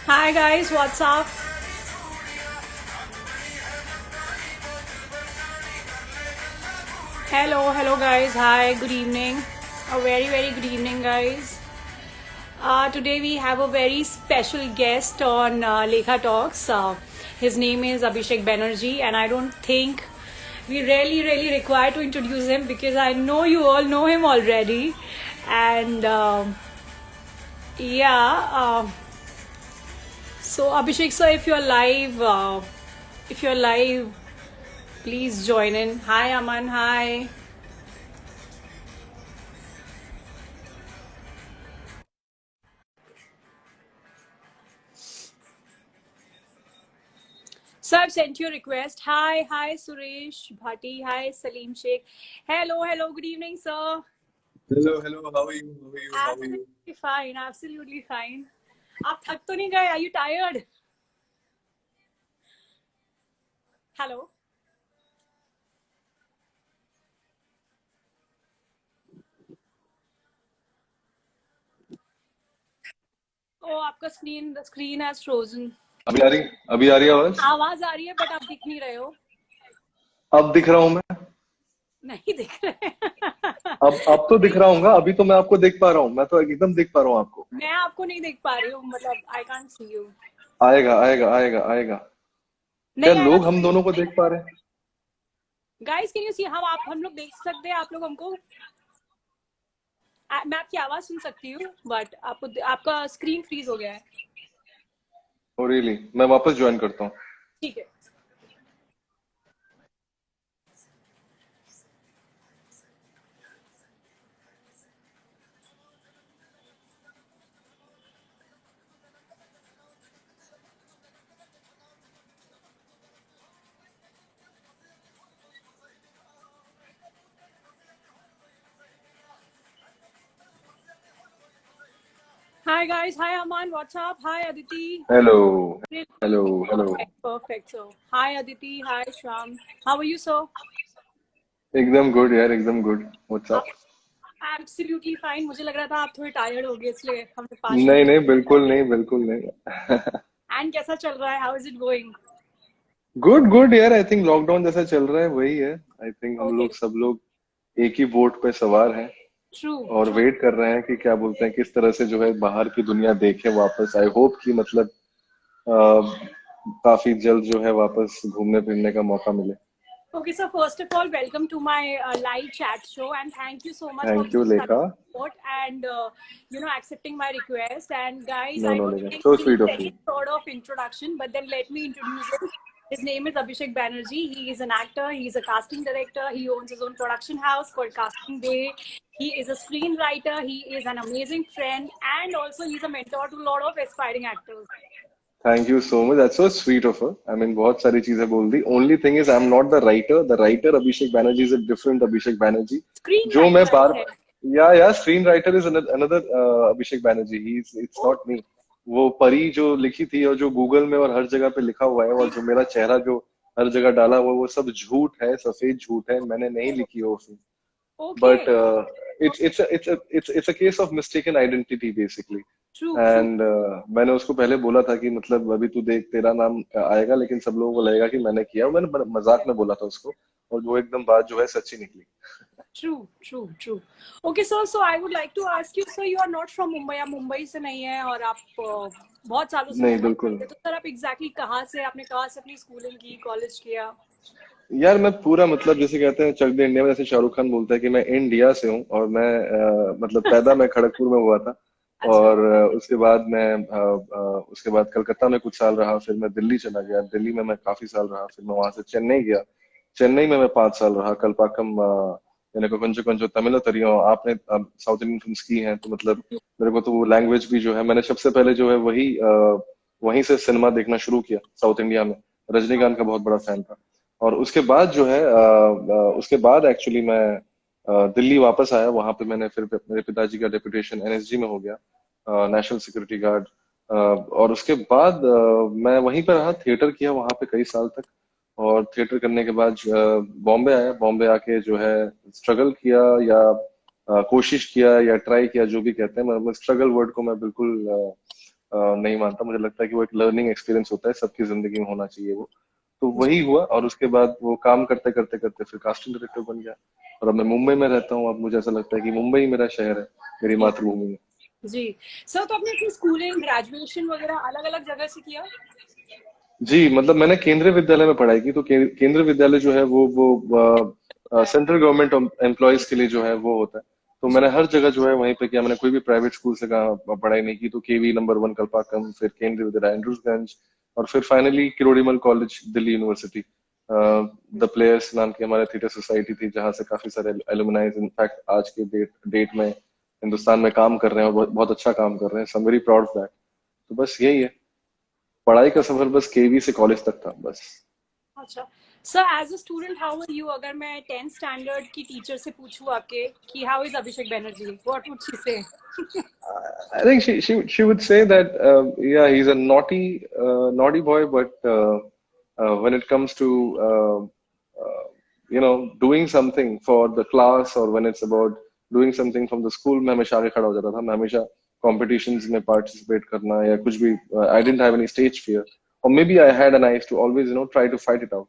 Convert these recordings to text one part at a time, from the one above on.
Hi guys, what's up? Hello guys. Hi, good evening. A very good evening, guys. Today we have a very special guest on Lekha Talks. His name is Abhishek Banerjee, and I don't think we really require to introduce him because I know you all know him already. And yeah, so Abhishek, sir, if you're live, please join in. Hi, Aman. Hi. So I've sent you a request. Hi, Suresh Bhatti. Hi, Salim Sheikh. Hello. Good evening, sir. Hello. How are you? How are you? How are you? Absolutely fine. आप थक तो नहीं गए? Are you tired? Hello. Oh, आपका the screen has frozen. अभी आ रही आवाज? आवाज आ रही है, but आप दिख नहीं रहे हो. अब दिख रहा हूँ मैं। नहीं दिख रहे. अब तो दिख रहा हूँगा। अभी तो मैं आपको देख पा रहा हूँ। मैं तो एकदम देख पा रहा हूँ आपको। मैं आपको नहीं देख पा रही हूँ. मतलब I can't see you. आएगा। क्या नहीं आएगा लोग तो हम दोनों को देख पा रहे हैं? guys, can you see? हम लोग देख सकते हैं. आप लोग हमको. मैं आपकी आवाज सुन सकती हूँ, बट आपका स्क्रीन फ्रीज हो गया है. Oh really? मैं वापस ज्वाइन करता हूँ। ठीक है. Hi guys, hi Aman, what's up? Hi Aditi. Hello Great. Hello. Perfect. So, hi Aditi, hi Sham. How are you, sir? एकदम गुड यार, एकदम गुड। व्हाट्स आप अप? Absolutely fine. मुझे लग रहा था आप थोड़े टायर्ड हो गए, इसलिए हमने 5 मिनट. नहीं, बिल्कुल नहीं। एंड कैसा चल रहा है? How is it going? Good यार। आई थिंक लॉकडाउन जैसा चल रहा है वही है। आई थिंक हम ओके. लोग सब लोग एक ही बोट पे सवार हैं ट्रू. और ट्रू. वेट कर रहे हैं कि क्या बोलते हैं, किस तरह से जो है बाहर की दुनिया देखे वापस। आई होप कि मतलब अ, काफी जल्द जो है वापस घूमने फिरने का मौका मिले। Okay, so first of all, welcome to my live chat show, and thank you so much for thank you being such लेखा। support and accepting my request. And guys, no I no don't लेखा, think so he sweet needs of any you. sort of introduction, but then let me introduce him. His name is Abhishek Banerjee. He is an actor. He is a casting director. He owns his own production house called Casting Day. He is a screenwriter. He is an amazing friend, and also he's a mentor to a lot of aspiring actors. Thank you so much, that's so sweet of her. I mean बहुत सारी चीजें बोल दी। Only thing is I am not the writer Abhishek Banerjee is a different Abhishek Banerjee. जो मैं Screenwriter बार है. या screen writer is another Abhishek Banerjee. He it's Oh, not me. वो परी जो लिखी थी और जो गूगल में और हर जगह पे लिखा हुआ है और जो मेरा चेहरा जो हर जगह डाला हुआ है, वो सब झूठ है, सफेद झूठ है। मैंने नहीं oh, लिखी वो film. okay. But it's a case of mistaken identity basically. True. And मैंने उसको पहले बोला था कि मतलब अभी तू देख, तेरा नाम आएगा लेकिन सब लोगों को लगेगा कि मैंने किया। मैंने मजाक में बोला था उसको और वो एकदम बात जो है सच्ची निकली। True. Okay, so I would like to ask you, sir, you are not from Mumbai, आप मुंबई से नहीं है और आप बहुत सालों से नहीं मुंबई में बिल्कुल। रहते, तो सर आप एग्जैक्टली कहाँ से, आपने कहाँ से अपनी स्कूलिंग की, कॉलेज किया? यार मैं पूरा मतलब जैसे कहते हैं चक दे इंडिया में, जैसे शाहरुख खान बोलता है कि मैं इंडिया से हूँ और मैं मतलब पैदा मैं खड़गपुर में हुआ था। अच्छा. और उसके बाद कलकत्ता में कुछ साल रहा, फिर मैं दिल्ली चला गया। दिल्ली में मैं काफी साल रहा, फिर मैं वहां से चेन्नई गया। चेन्नई में मैं 5 साल रहा। कलपाकम यानी को कंचो कंचो तमिल तरियो। आपने साउथ इंडियन फिल्म्स की हैं तो मतलब मेरे को तो वो लैंग्वेज भी जो है, मैंने सबसे पहले जो है वहीं से सिनेमा देखना शुरू किया साउथ इंडिया में। रजनीकांत का बहुत बड़ा फैन था। और उसके बाद जो है उसके बाद एक्चुअली मैं दिल्ली वापस आया। वहां पे मैंने फिर मेरे पिताजी का डेपुटेशन एनएसजी में हो गया, नेशनल सिक्योरिटी गार्ड। और उसके बाद मैं वहीं पर रहा, थिएटर किया वहां पे कई साल तक। और थिएटर करने के बाद बॉम्बे आया। बॉम्बे आके जो है स्ट्रगल किया या कोशिश किया या ट्राई किया, जो भी कहते हैं। मतलब स्ट्रगल वर्ड को मैं बिल्कुल नहीं मानता। मुझे लगता है कि वो एक लर्निंग एक्सपीरियंस होता है, सबकी जिंदगी में होना चाहिए वो। तो वही हुआ, और उसके बाद वो काम करते करते करते फिर कास्टिंग डायरेक्टर बन गया। और अब मैं मुंबई में रहता हूँ। अब मुझे ऐसा लगता है कि मुंबई मेरा शहर है, मेरी जी मातृभूमि है। जी। सर, तो आपने अपनी स्कूलिंग ग्रेजुएशन वगैरह अलग अलग जगह से किया? जी, मतलब मैंने केंद्रीय विद्यालय में पढ़ाई की। तो केंद्रीय विद्यालय जो है वो सेंट्रल गवर्नमेंट एम्प्लॉयज के लिए जो है वो होता है। तो मैंने जी। हर जगह जो है वहीं पे किया। मैंने कोई भी प्राइवेट स्कूल से कहा पढ़ाई नहीं की। तो केवी नंबर 1 कल्पाकम, फिर केंद्रीय विद्यालय एंड्रूसगंज, और फिर finally Kirorimal college Delhi university. The players नाम की हमारे थिएटर सोसाइटी थी, जहाँ से काफी सारे एलुमनाइज इनफैक्ट आज के डेट में हिंदुस्तान में काम कर रहे हैं, और बहुत बहुत अच्छा काम कर रहे हैं। So very proud of that. तो बस यही है, पढ़ाई का सफर बस केवी से कॉलेज तक था बस। अच्छा। Sir, as a student how are you? अगर मैं 10th स्टैंडर्ड की टीचर से पूछूं आपके कि how is Abhishek Banerjee, what would she से? I think she would say that yeah, he's a naughty boy, but when it comes to doing something for the class, or when it's about doing something from the school, मैं हमेशा आगे खड़ा हो जाता था। मैं हमेशा competitions में participate करना या कुछ भी, I didn't have any stage fear, or maybe I had, and I used to always try to fight it out.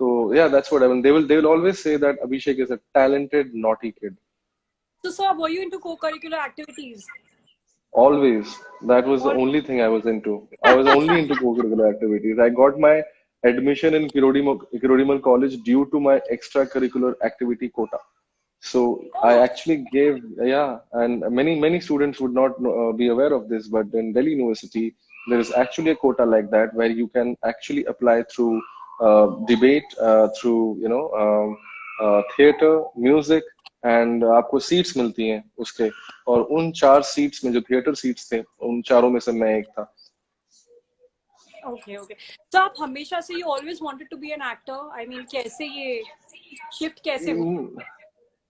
So yeah, that's what I mean. They will always say that Abhishek is a talented naughty kid. So, sir, were you into co-curricular activities? Always. That was the All. only thing I was into. I was only into co-curricular activities. I got my admission in Kirodimal College due to my extracurricular activity quota. So I Oh. actually gave, yeah, and many students would not be aware of this, but in Delhi University, there is actually a quota like that where you can actually apply through debate, through theater, music, and आपको seats मिलती हैं उसके। और उन 4 seats में जो theatre seats थे, उन चारों में से मैं एक था। Okay okay. तो आप हमेशा से you always wanted to be an actor? I mean, कैसे ये शिफ्ट कैसे हुआ?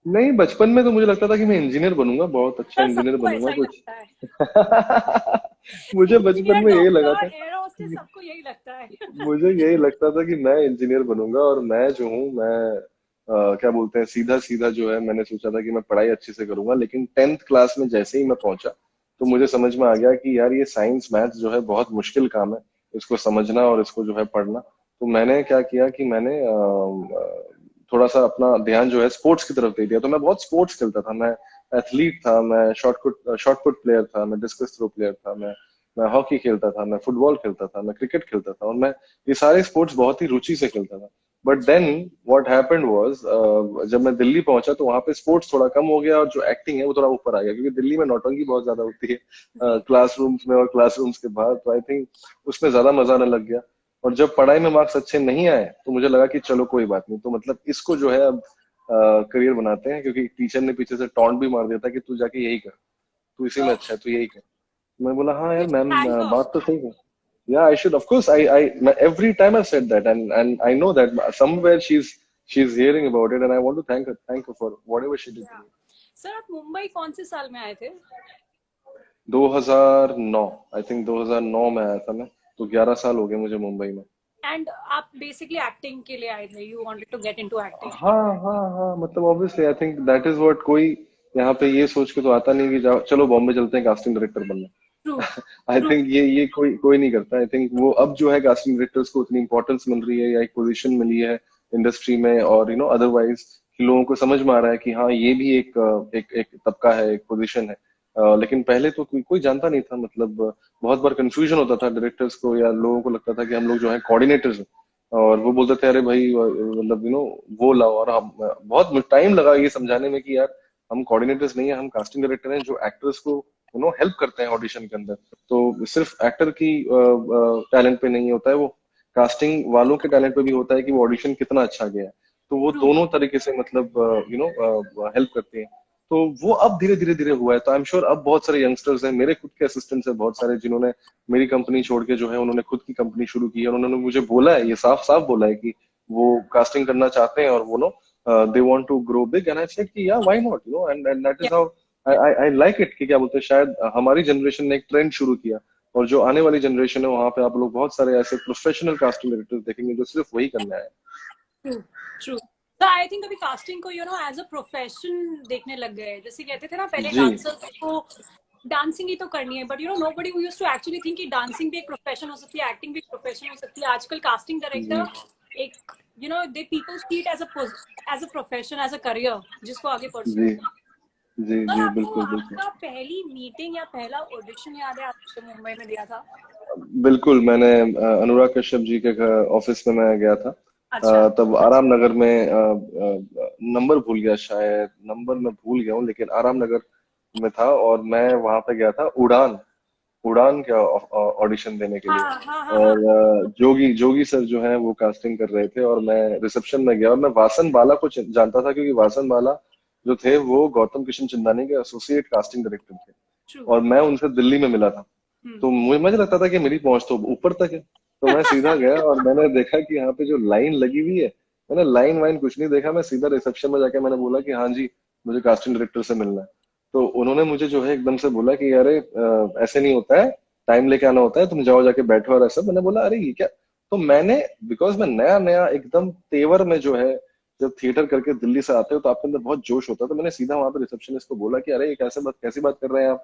नहीं, बचपन में तो मुझे लगता था कि मैं इंजीनियर बनूंगा, बहुत अच्छा सर, इंजीनियर सबको ऐसा बनूंगा ही कुछ। लगता है। मुझे बचपन इंजीनियर, में यही लगा डॉक्टर, था, एयर होस्टेस, सबको यही लगता है। मुझे यही लगता था कि मैं इंजीनियर बनूंगा। और मैं जो हूँ, मैं क्या बोलते हैं, सीधा सीधा जो है, मैंने सोचा था कि मैं पढ़ाई अच्छे से करूंगा। लेकिन 10th क्लास में जैसे ही मैं पहुंचा, तो मुझे समझ में आ गया कि यार ये साइंस मैथ्स जो है बहुत मुश्किल काम है, इसको समझना और इसको जो है पढ़ना। तो मैंने क्या किया कि मैंने थोड़ा सा अपना ध्यान जो है स्पोर्ट्स की तरफ दे दिया। तो मैं बहुत स्पोर्ट्स खेलता था। मैं एथलीट था, मैं शॉर्ट पुट प्लेयर था, मैं डिस्कस थ्रो प्लेयर था, मैं हॉकी खेलता था, मैं फुटबॉल खेलता था, मैं क्रिकेट खेलता था, और मैं ये सारे स्पोर्ट्स बहुत ही रुचि से खेलता था। But then what happened was, जब मैं दिल्ली पहुंचा तो वहां पे स्पोर्ट्स थोड़ा कम हो गया, और जो एक्टिंग है वो थोड़ा ऊपर आ गया, क्योंकि दिल्ली में नौटंकी बहुत ज्यादा होती है जी। क्लासरूम्स में और क्लासरूम्स के बाहर। तो आई थिंक उसमें ज्यादा मजा आने लग गया। और जब पढ़ाई में मार्क्स अच्छे नहीं आए, तो मुझे लगा कि चलो कोई बात नहीं, तो मतलब इसको जो है अब करियर बनाते हैं, क्योंकि टीचर ने पीछे से टॉन्ट भी मार दिया था कि तू जाके यही कर, तू इसी में अच्छा है, तू यही कर। मैं बोला हाँ यार मैम, एंकर। बात तो सही है। Yeah, I should. Of course, every time I've said that, and I know that somewhere she's hearing about it, and I want to thank her for whatever she did to me. Sir, आप मुंबई कौन से साल में आए थे? 2009, I think 2009 में आया था मैं। तो 11 साल हो गए मुझे मुंबई में। एंड आप बेसिकली एक्टिंग के लिए आए थे? You wanted to get into acting? हाँ हाँ हाँ, मतलब obviously I think that is what, कोई यहाँ पे ये सोच के तो आता नहीं कि जाओ चलो बॉम्बे चलते हैं कास्टिंग डायरेक्टर बनने। True I true. थिंक ये कोई कोई नहीं करता। आई थिंक वो अब जो है कास्टिंग डायरेक्टर्स को उतनी इंपॉर्टेंस मिल रही है, या एक पोजीशन मिली है इंडस्ट्री में, और अदरवाइज कि लोगों को समझ में आ रहा है कि हाँ ये भी एक तबका है, एक पोजीशन है। लेकिन पहले तो कोई जानता नहीं था। मतलब बहुत बार कंफ्यूजन होता था डायरेक्टर्स को, या लोगों को लगता था कि हम लोग जो है कोऑर्डिनेटर्स हैं, और वो बोलते थे अरे भाई मतलब वो लाओ। और हम बहुत टाइम लगा ये समझाने में कि यार हम कोऑर्डिनेटर्स नहीं है, हम कास्टिंग डायरेक्टर हैं जो एक्टर्स को हेल्प करते हैं ऑडिशन के अंदर। तो सिर्फ एक्टर की टैलेंट पे नहीं होता है वो, कास्टिंग वालों के टैलेंट पे भी होता है कि वो ऑडिशन कितना अच्छा गया है। तो वो ट्रू। दोनों तरीके से मतलब हेल्प करते हैं। तो वो अब धीरे धीरे धीरे हुआ है। तो आई एम श्योर अब बहुत सारे यंगस्टर्स हैं, मेरे खुद के असिस्टेंट्स हैं बहुत सारे, जिन्होंने मेरी कंपनी छोड़ के जो है उन्होंने खुद की कंपनी शुरू की है। और उन्होंने मुझे बोला है, ये साफ साफ बोला है कि वो कास्टिंग करना चाहते हैं, और वो they want to grow big. And I said कि या why not, and that is how I like it. कि क्या बोलते हैं, शायद हमारी जनरेशन ने एक ट्रेंड शुरू किया, और जो आने वाली जनरेशन है वहां पे आप लोग बहुत सारे ऐसे प्रोफेशनल कास्टिंग डायरेक्टर्स देखेंगे जो सिर्फ वही करना है। True true. तो आई थिंक अभी कास्टिंग को एज अ प्रोफेशन देखने लग गए हैं। जैसे कहते थे ना पहले जी डांसर्स को डांसिंग ही तो करनी है, but you know nobody who used to actually think कि डांसिंग भी एक प्रोफेशन हो सकती है, एक्टिंग भी एक प्रोफेशन हो सकती है। आजकल कास्टिंग जी डायरेक्टर एक you know they people see it as a profession, as a career जिसको आगे परस्यू। जी जी सर जी, आपको बिल्कुल बिल्कुल। आपका पहली मीटिंग या पहला ऑडिशन याद है आपने मुंबई में दिया था? बिल्कुल, मैंने अनुराग कश्यप जी के ऑफिस में मैं गया था। अच्छा। तब आराम नगर में नंबर भूल गया, शायद नंबर मैं भूल गया हूँ, लेकिन आराम नगर में था और मैं वहां पे गया था उड़ान उड़ान का ऑडिशन देने के हाँ लिए। हाँ हाँ हाँ। और जोगी जोगी सर जो हैं वो कास्टिंग कर रहे थे और मैं रिसेप्शन में गया और मैं वासन बाला को जानता था, क्योंकि वासन बाला जो थे वो गौतम किशन चंदानी के एसोसिएट कास्टिंग डायरेक्टर थे ट्रू। और मैं उनसे दिल्ली में मिला था। तो मुझे लगता था कि मेरी पहुंच तो ऊपर तक है। तो मैं सीधा गया और मैंने देखा कि यहाँ पे जो लाइन लगी हुई है, मैंने लाइन वाइन कुछ नहीं देखा, मैं सीधा रिसेप्शन में जाके मैंने बोला कि हाँ जी, मुझे कास्टिंग डायरेक्टर से मिलना है। तो उन्होंने मुझे जो है एकदम से बोला कि अरे ऐसे नहीं होता है, टाइम लेके आना होता है, तुम जाओ जाके बैठो और ऐसा। मैंने बोला अरे ये क्या। तो मैंने, बिकॉज मैं नया नया एकदम तेवर में जो है, जब थिएटर करके दिल्ली से आते हो तो आपके अंदर बहुत जोश होता है, तो मैंने सीधा वहां पे रिसेप्शनिस्ट को बोला कि अरे ये कैसी बात कर रहे हैं आप,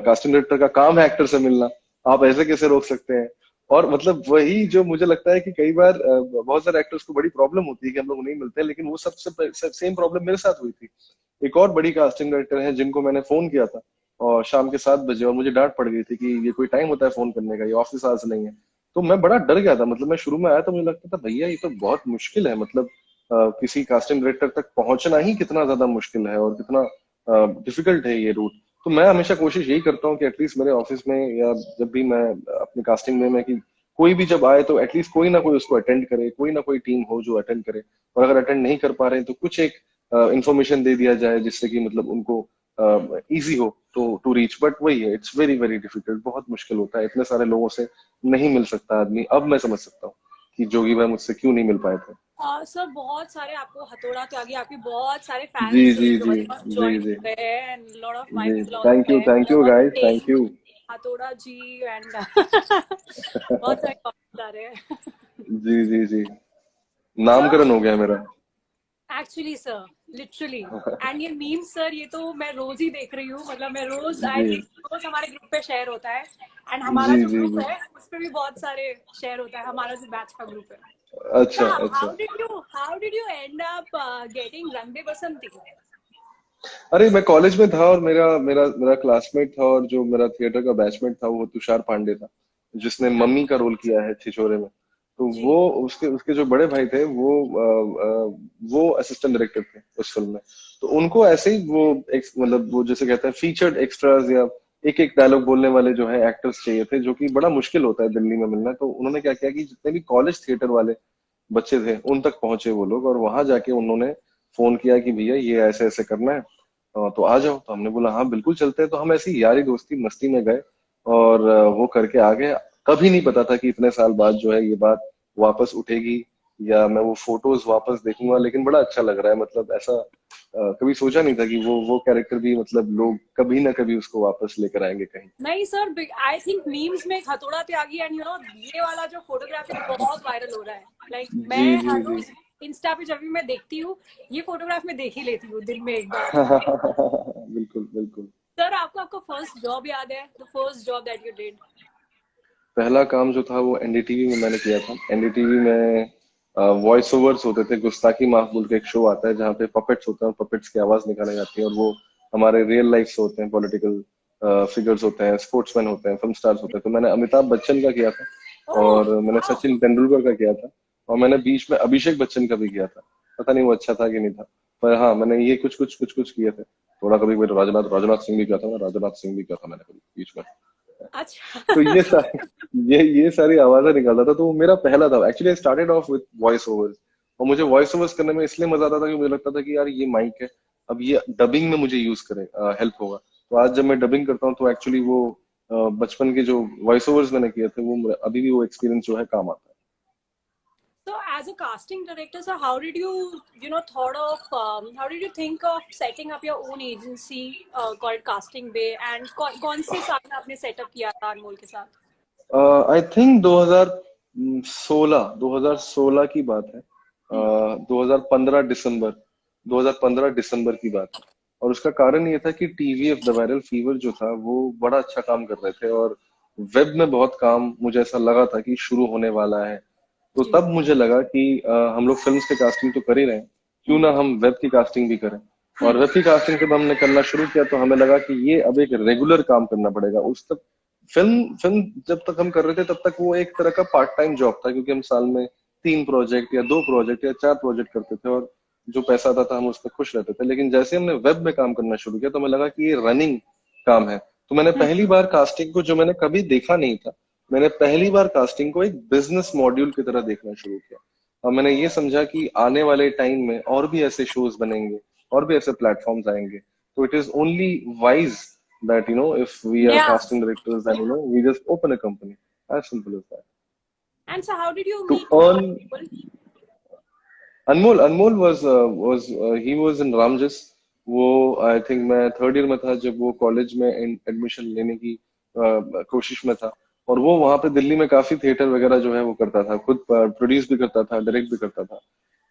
कास्टिंग डायरेक्टर का काम है एक्टर से मिलना, आप ऐसे कैसे रोक सकते हैं। और मतलब वही जो मुझे लगता है कि कई बार बहुत सारे एक्टर्स को बड़ी प्रॉब्लम होती है कि हम लोग नहीं मिलते हैं, लेकिन वो सबसे सेम प्रॉब्लम मेरे साथ हुई थी। एक और बड़ी कास्टिंग डायरेक्टर है जिनको मैंने फोन किया था और शाम के 7 बजे, और मुझे डांट पड़ गई थी कि ये कोई टाइम होता है फोन करने का, ये ऑफिस आवर्स नहीं है। तो मैं बड़ा डर गया था, मतलब मैं शुरू में आया तो मुझे लगता था भैया ये तो बहुत मुश्किल है, मतलब किसी कास्टिंग डायरेक्टर तक पहुंचना ही कितना ज्यादा मुश्किल है और कितना डिफिकल्ट है ये रूट। तो मैं हमेशा कोशिश यही करता हूँ कि एटलीस्ट मेरे ऑफिस में या जब भी मैं अपनी कास्टिंग में कि कोई भी जब आए तो एटलीस्ट कोई ना कोई उसको अटेंड करे, कोई ना कोई टीम हो जो अटेंड करे। और अगर अटेंड नहीं कर पा रहे हैं तो कुछ एक इंफॉर्मेशन दे दिया जाए जिससे कि मतलब उनको इजी हो टू रीच। बट वही है, इट्स वेरी वेरी डिफिकल्ट, बहुत मुश्किल होता है, इतने सारे लोगों से नहीं मिल सकता आदमी। अब मैं समझ सकता हूँ कि जोगी भाई मुझसे क्यों नहीं मिल पाए थे। सर बहुत सारे आपको हथौड़ा त्यागी आपके बहुत सारे जी फैंस जी जी जी ज्वाइन जी कर रहे हैं, एंड लॉट ऑफ माय जी, पीपल आल्सो है thank you guys, thank you. Hathoda ji and बहुत सारे कमेंट्स आ रहे हैं। जी जी जी, सर नामकरण हो गया मेरा। एक्चुअली सर, लिटरली, एंड ये मीम सर ये तो मैं रोज ही देख रही हूँ, मतलब मैं रोज आई जी थिंक रोज हमारे ग्रुप पे शेयर होता है, एंड जी हमारा जो जी ग्रुप जी। है उस पे भी बहुत सारे शेयर होता है, हमारा जो बैच का ग्रुप है। अच्छा So अच्छा। how did you end up getting Rang De Basanti? अरे मैं कॉलेज में था और मेरा मेरा मेरा क्लासमेट था और जो मेरा थिएटर का बैचमेट था वो तुषार पांडे था, जिसने मम्मी का रोल किया है छिछोरे में। तो जी। वो उसके उसके जो बड़े भाई थे वो असिस्टेंट डायरेक्टर थे उस फिल्म में। तो उनको ऐसे ही वो मतलब वो जैसे कहते हैं फीचर्ड एक्स्ट्रास या एक एक डायलॉग बोलने वाले जो है एक्टर्स चाहिए थे, जो कि बड़ा मुश्किल होता है दिल्ली में मिलना। तो उन्होंने क्या किया कि जितने भी कॉलेज थिएटर वाले बच्चे थे उन तक पहुंचे वो लोग, और वहां जाके उन्होंने फोन किया कि भैया ये ऐसे ऐसे करना है, तो आ जाओ। तो हमने बोला हाँ बिल्कुल चलते हैं। तो हम ऐसी यारी दोस्ती मस्ती में गए और वो करके आ गए। कभी नहीं पता था कि इतने साल बाद जो है ये बात वापस उठेगी या मैं वो फोटोज वापस देखूंगा, लेकिन बड़ा अच्छा लग रहा है। मतलब ऐसा कभी सोचा नहीं था कि वो कैरेक्टर भी, मतलब लोग कभी ना कभी उसको वापस लेकर आएंगे कहीं। नहीं सर, आई थिंक मीम्स में एक हथौड़ा त्यागी एंड यू नो ये वाला जो फोटोग्राफ है बहुत वायरल हो रहा है। लाइक जी मैं जी हर जी। रोज इंस्टा पे जब भी मैं देखती हूँ ये फोटोग्राफ मैं देख ही लेती हूँ दिन में एक बार। बिल्कुल बिल्कुल। सर आपको आपका फर्स्ट जॉब याद है, the first job that you did? पहला काम जो था वो एनडीटीवी में मैंने किया था। एनडीटीवी में वॉइस ओवर्स होते थे, गुस्ताखी माफ बोल के एक शो आता है जहाँ पे पपेट्स होते हैं, पपेट्स की आवाज निकाली जाती है, और वो हमारे रियल लाइफ से होते हैं, पॉलिटिकल फिगर्स होते हैं, स्पोर्ट्समैन होते हैं, फिल्म स्टार्स होते हैं। तो मैंने अमिताभ बच्चन का किया था ओह और मैंने वाओ। सचिन तेंदुलकर का किया था, और मैंने बीच में अभिषेक बच्चन का भी किया था। पता नहीं वो अच्छा था कि नहीं था, पर हाँ मैंने ये कुछ किए थे। थोड़ा कभी कभी राजनाथ राजनाथ सिंह भी किया था, राजनाथ सिंह भी किया था मैंने कभी बीच में। अच्छा। तो ये सारी ये सारी आवाजें निकालता था। तो वो मेरा पहला था actually. I started off with voice overs, और मुझे वॉइस ओवर्स करने में इसलिए मजा आता था कि मुझे लगता था कि यार ये माइक है, अब ये डबिंग में मुझे यूज करे हेल्प होगा। तो आज जब मैं डबिंग करता हूँ तो एक्चुअली वो बचपन के जो वॉइस ओवर्स मैंने किए थे वो अभी भी वो एक्सपीरियंस जो है काम आता So, as a casting director, so how did you know, how did you think of setting up your own agency called Casting Bay, and कौन से साल में आपने सेटअप किया था अनमोल के साथ? है। आई थिंक 2016 की बात है। हम्म। 2015 दिसंबर 2015 दिसंबर की बात है। और उसका कारण ये था कि टीवीएफ द वायरल फीवर जो था वो बड़ा अच्छा काम कर रहे थे, और वेब में बहुत काम मुझे ऐसा लगा था कि शुरू होने वाला है। तो जी। तब मुझे लगा कि हम लोग फिल्म्स के कास्टिंग तो कर ही रहे हैं, क्यों ना हम्म। हम वेब की कास्टिंग भी करें। और हम्म। वेब की कास्टिंग जब हमने करना शुरू किया तो हमें लगा कि ये अब एक रेगुलर काम करना पड़ेगा। उस तक फिल्म फिल्म जब तक हम कर रहे थे तब तक वो एक तरह का पार्ट टाइम जॉब था, क्योंकि हम साल में 3 प्रोजेक्ट या 2 प्रोजेक्ट या 4 प्रोजेक्ट करते थे, और जो पैसा आता था हम उस पर खुश रहते थे। लेकिन जैसे हमने वेब में काम करना शुरू किया तो हमें लगा कि ये रनिंग काम है। तो मैंने हम्म। पहली बार कास्टिंग को, जो मैंने कभी देखा नहीं था, मैंने पहली बार कास्टिंग को एक बिजनेस मॉड्यूल की तरह देखना शुरू किया। और मैंने ये समझा कि आने वाले टाइम में और भी ऐसे शोज बनेंगे, और भी ऐसे प्लेटफॉर्म्स आएंगे। तो it is only wise that if we are Yeah. casting directors, then we just open a company, as simple as that, And so how did you to meet earn. people? Anmol was he was in Ramjas. वो I think मैं third year में था जब वो college में admission लेने की कोशिश में था। और वो वहां पे दिल्ली में काफी थिएटर वगैरह जो है वो करता था, खुद प्रोड्यूस भी करता था, डायरेक्ट भी करता था।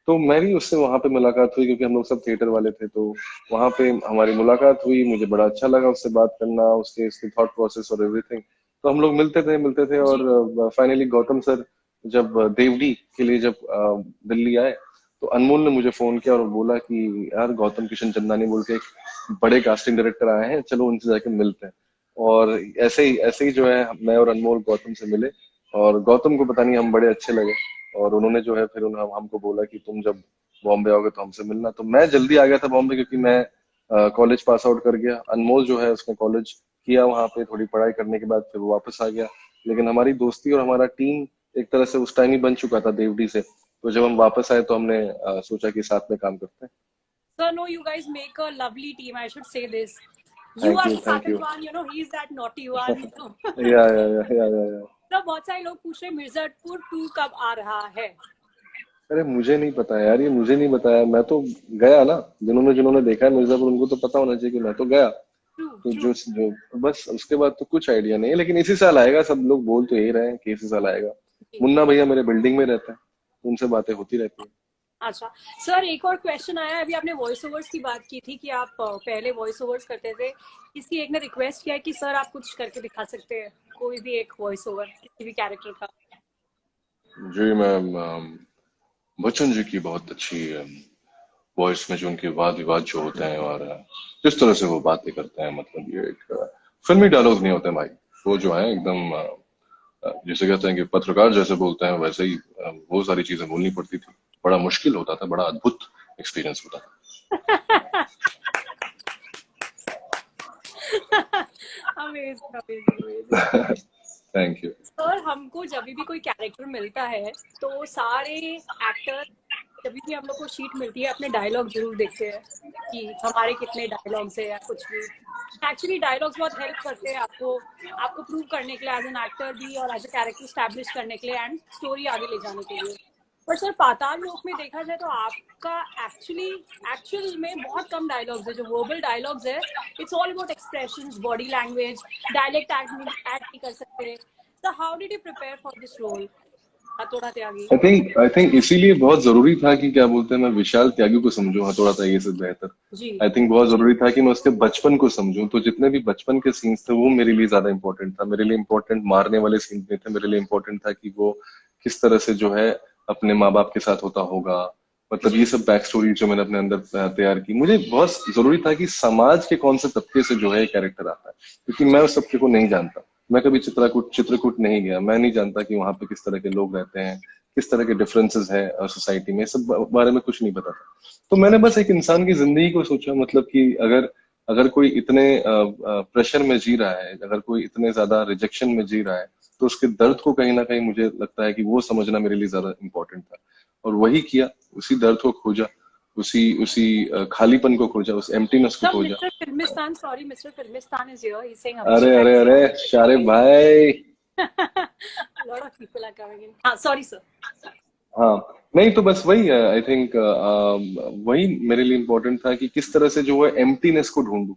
तो मेरी उससे वहां पे मुलाकात हुई, क्योंकि हम लोग सब थिएटर वाले थे। तो वहां पे हमारी मुलाकात हुई, मुझे बड़ा अच्छा लगा उससे बात करना, उसके उसके थॉट प्रोसेस और एवरीथिंग। तो हम लोग मिलते थे जी। और फाइनली गौतम सर जब देवडी के लिए जब दिल्ली आए, तो अनमोल ने मुझे फोन किया और बोला कि यार गौतम किशन चंदानी बोल के एक बड़े कास्टिंग डायरेक्टर आए हैं, चलो उनसे जाके मिलते हैं। और ऐसे ही जो है मैं और अनमोल गौतम से मिले, और गौतम को पता नहीं हम बड़े अच्छे लगे। और उन्होंने जो है फिर हमको बोला कि तुम जब बॉम्बे आओगे तो हमसे मिलना। तो मैं जल्दी आ गया था बॉम्बे, क्योंकि मैं कॉलेज पास आउट कर गया। अनमोल जो है उसने कॉलेज किया वहां पे, थोड़ी पढ़ाई करने के बाद फिर वो वापस आ गया। लेकिन हमारी दोस्ती और हमारा टीम एक तरह से उस टाइम ही बन चुका था देवडी से। तो जब हम वापस आए तो हमने सोचा कि साथ में काम करते हैं। So no, you guys make a lovely team. I should say this. You thank are you, the thank savage you. one, he's that naughty one. या। तो बहुत सारे लोग पूछ रहे हैं मिर्जापुर 2 कब आ रहा है? अरे मुझे नहीं पता यार, ये मुझे नहीं बताया। मैं तो गया ना, जिन्होंने जिन्होंने देखा है मिर्जापुर उनको तो पता होना चाहिए कि मैं तो गया। ट्रू तो ट्रू। जो बस उसके बाद तो कुछ आइडिया नहीं है, लेकिन इसी साल आएगा। सब लोग बोल तो यही रहे हैं कि इसी साल आएगा। मुन्ना भैया मेरे बिल्डिंग में रहते हैं, उनसे बातें होती रहती है। अच्छा सर, एक और क्वेश्चन आया। अभी आपने वॉइस ओवर्स की बात की थी कि आप पहले वॉइस ओवर्स करते थे। किसी एक ने रिक्वेस्ट किया कि सर आप कुछ करके दिखा सकते हैं, कोई भी एक वॉइस ओवर किसी भी कैरेक्टर का। जी मैम, बच्चन जी की बहुत अच्छी वॉइस में जो उनके वाद विवाद जो होते हैं, और जिस तरह से वो बातें करते हैं, मतलब ये एक फिल्मी डायलॉग नहीं होते भाई। वो जो है एकदम जिसे कहते हैं कि पत्रकार जैसे बोलते हैं वैसे ही वो सारी चीजें बोलनी पड़ती थी। बड़ा मुश्किल होता था, बड़ा अद्भुत एक्सपीरियंस होता था। Amazing amazing amazing. Thank you. Sir हमको जब भी कोई कैरेक्टर मिलता है तो सारे एक्टर जब भी हम लोग को शीट मिलती है अपने डायलॉग जरूर देखते हैं कि हमारे कितने डायलॉग्स है या कुछ भी। एक्चुअली डायलॉग्स बहुत हेल्प करते हैं आपको आपको प्रूव करने के लिए एज एन एक्टर भी और एज अ कैरेक्टर स्टैब्लिश करने के लिए एंड स्टोरी आगे ले जाने के लिए। पर सर पाताल लोक में देखा जाए तो आपका एक्चुअल में बहुत कम डायलॉग्स है जो वर्बल डायलॉग्स है। It's all about expressions, body language, dialect add नहीं कर सकते। So how did you prepare for this role, हथौड़ा त्यागी? आई थिंक इसीलिए बहुत जरूरी था कि क्या बोलते हैं, मैं विशाल त्यागी को समझूं हथौड़ा त्यागी से बेहतर। जी। आई थिंक बहुत जरूरी था कि मैं उसके बचपन को समझूं। तो जितने भी बचपन के सीन्स थे वो मेरे लिए ज्यादा इंपॉर्टेंट था। मेरे लिए इंपॉर्टेंट मारने वाले सीन्स नहीं थे, मेरे लिए इंपॉर्टेंट था कि वो किस तरह से जो है अपने माँ बाप के साथ होता होगा। मतलब जी। ये सब बैक स्टोरी जो मैंने अपने अंदर तैयार की, मुझे बहुत जरूरी था कि समाज के कौन से तबके से जो है कैरेक्टर आता है, क्योंकि मैं जी। उस तबके को नहीं जानता। मैं कभी चित्रकूट नहीं गया, मैं नहीं जानता कि वहां पे किस तरह के लोग रहते हैं, किस तरह के डिफरेंसेस है सोसाइटी में, सब बारे में कुछ नहीं पता था। तो मैंने बस एक इंसान की जिंदगी को सोचा, मतलब कि अगर अगर कोई इतने प्रेशर में जी रहा है, अगर कोई इतने ज्यादा रिजेक्शन में जी रहा है, तो उसके दर्द को कहीं ना कहीं मुझे लगता है कि वो समझना मेरे लिए ज्यादा इंपॉर्टेंट था। और वही किया, उसी दर्द को खोजा, उसी उसी खालीपन को खोजा, उस एम्प्टीनेस को So खोजा। Mr. Filmistan, sorry, Mr. Filmistan is here. He's saying अरे Abhishek. अरे अरे, शारे भाई। A lot of people are coming in. हाँ, sorry sir. हाँ, नहीं तो बस वही आई थिंक वही मेरे लिए इम्पोर्टेंट था कि किस तरह से जो है एम्प्टीनेस को ढूंढूं।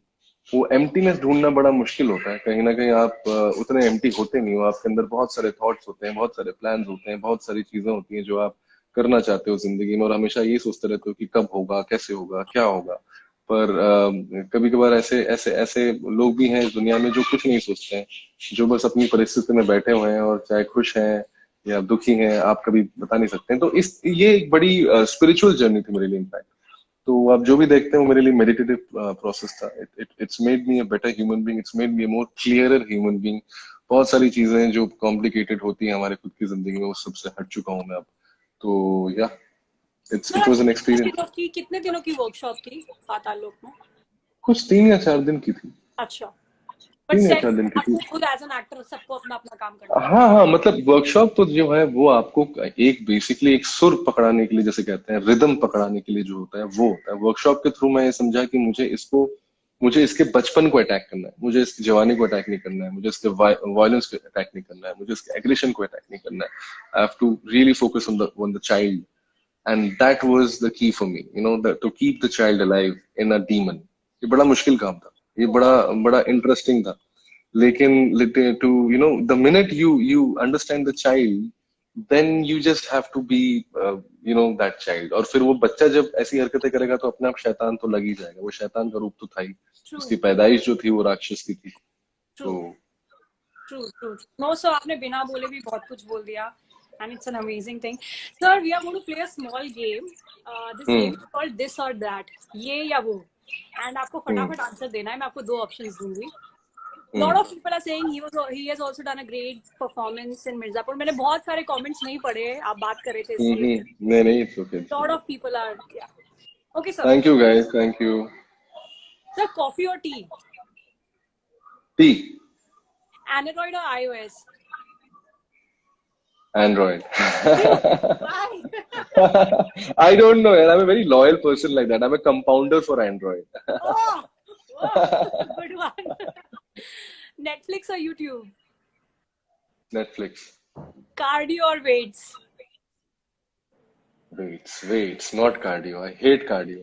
वो एम्प्टीनेस ढूंढना बड़ा मुश्किल होता है। कहीं ना कहीं आप उतने एम्प्टी होते नहीं हो, आपके अंदर बहुत सारे थॉट्स होते हैं, बहुत सारे प्लान्स होते हैं, बहुत सारी चीजें होती हैं जो आप करना चाहते हो जिंदगी में, और हमेशा ये सोचते रहते हो कि कब होगा, कैसे होगा, क्या होगा। पर कभी कभार ऐसे ऐसे ऐसे लोग भी हैं इस दुनिया में जो कुछ नहीं सोचते हैं, जो बस अपनी परिस्थिति में बैठे हुए हैं, और चाहे खुश हैं या दुखी हैं आप कभी बता नहीं सकते हैं। तो इस ये एक बड़ी स्पिरिचुअल जर्नी थी मेरे लिए इनफैक्ट। तो आप जो भी देखते हैं वो मेरे लिए मेडिटेटिव प्रोसेस था। It's made me a better human being, it's made me a more clearer human being. बहुत सारी चीजें जो कॉम्प्लिकेटेड होती हैं हमारे खुद की जिंदगी में, उस सबसे हट चुका हूँ मैं अब। तो या इट वाज एन एक्सपीरियंस। कितने दिनों की वर्कशॉप थी पाताल लोक में? कुछ 3 या 4 दिन की थी। अच्छा, बट 3 या 4 दिन की थी। आपको खुद एज एन एक्टर सबको अपना अपना काम करना है। हाँ हाँ, मतलब वर्कशॉप तो जो है वो आपको एक बेसिकली एक सुर पकड़ाने के लिए, जैसे कहते हैं रिदम पकड़ाने के लिए जो होता है वो होता है। वर्कशॉप के थ्रू मैं ये समझा कि मुझे इसके बचपन को अटैक करना है, मुझे इसकी जवानी को अटैक नहीं करना है, मुझे इसके वायलेंस को अटैक नहीं करना है, मुझे इसके एग्रेशन को अटैक नहीं करना है। I have to really focus on the child, and that was the key for me, you know, to keep the child alive in a demon. ये बड़ा मुश्किल काम था, ये बड़ा बड़ा इंटरेस्टिंग था। लेकिन to you know, the minute you understand the child, then you just have to be you know that child. और फिर वो बच्चा जब ऐसी हरकतें करेगा तो अपने आप शैतान तो लग ही जाएगा। वो शैतान का रूप तो था ही, उसकी पैदाइश जो थी वो राक्षस की थी। तो ट्रू ट्रू नो सर, आपने बिना बोले भी बहुत कुछ बोल दिया, and it's an amazing thing. Sir, we are going to play a small game. This game is called this or that, ये या वो, and आपको फटाफट आंसर देना है। मैं आपको 2 ऑप्शंस दूंगी। Lot of people are saying he has also done a great performance in Mirzapur. मैंने बहुत सारे comments नहीं पढ़े, आप बात कर रहे थे इसलिए। नहीं, it's okay. Lot of people are, yeah. Okay sir. Thank you guys, thank you. Sir, coffee or tea? Tea. Android or iOS? Android. Why? I don't know, I'm a very loyal person like that. I'm a compounder for Android. Oh, good one. Netflix or YouTube? Netflix. Cardio or weights? Weights, not cardio. I hate cardio.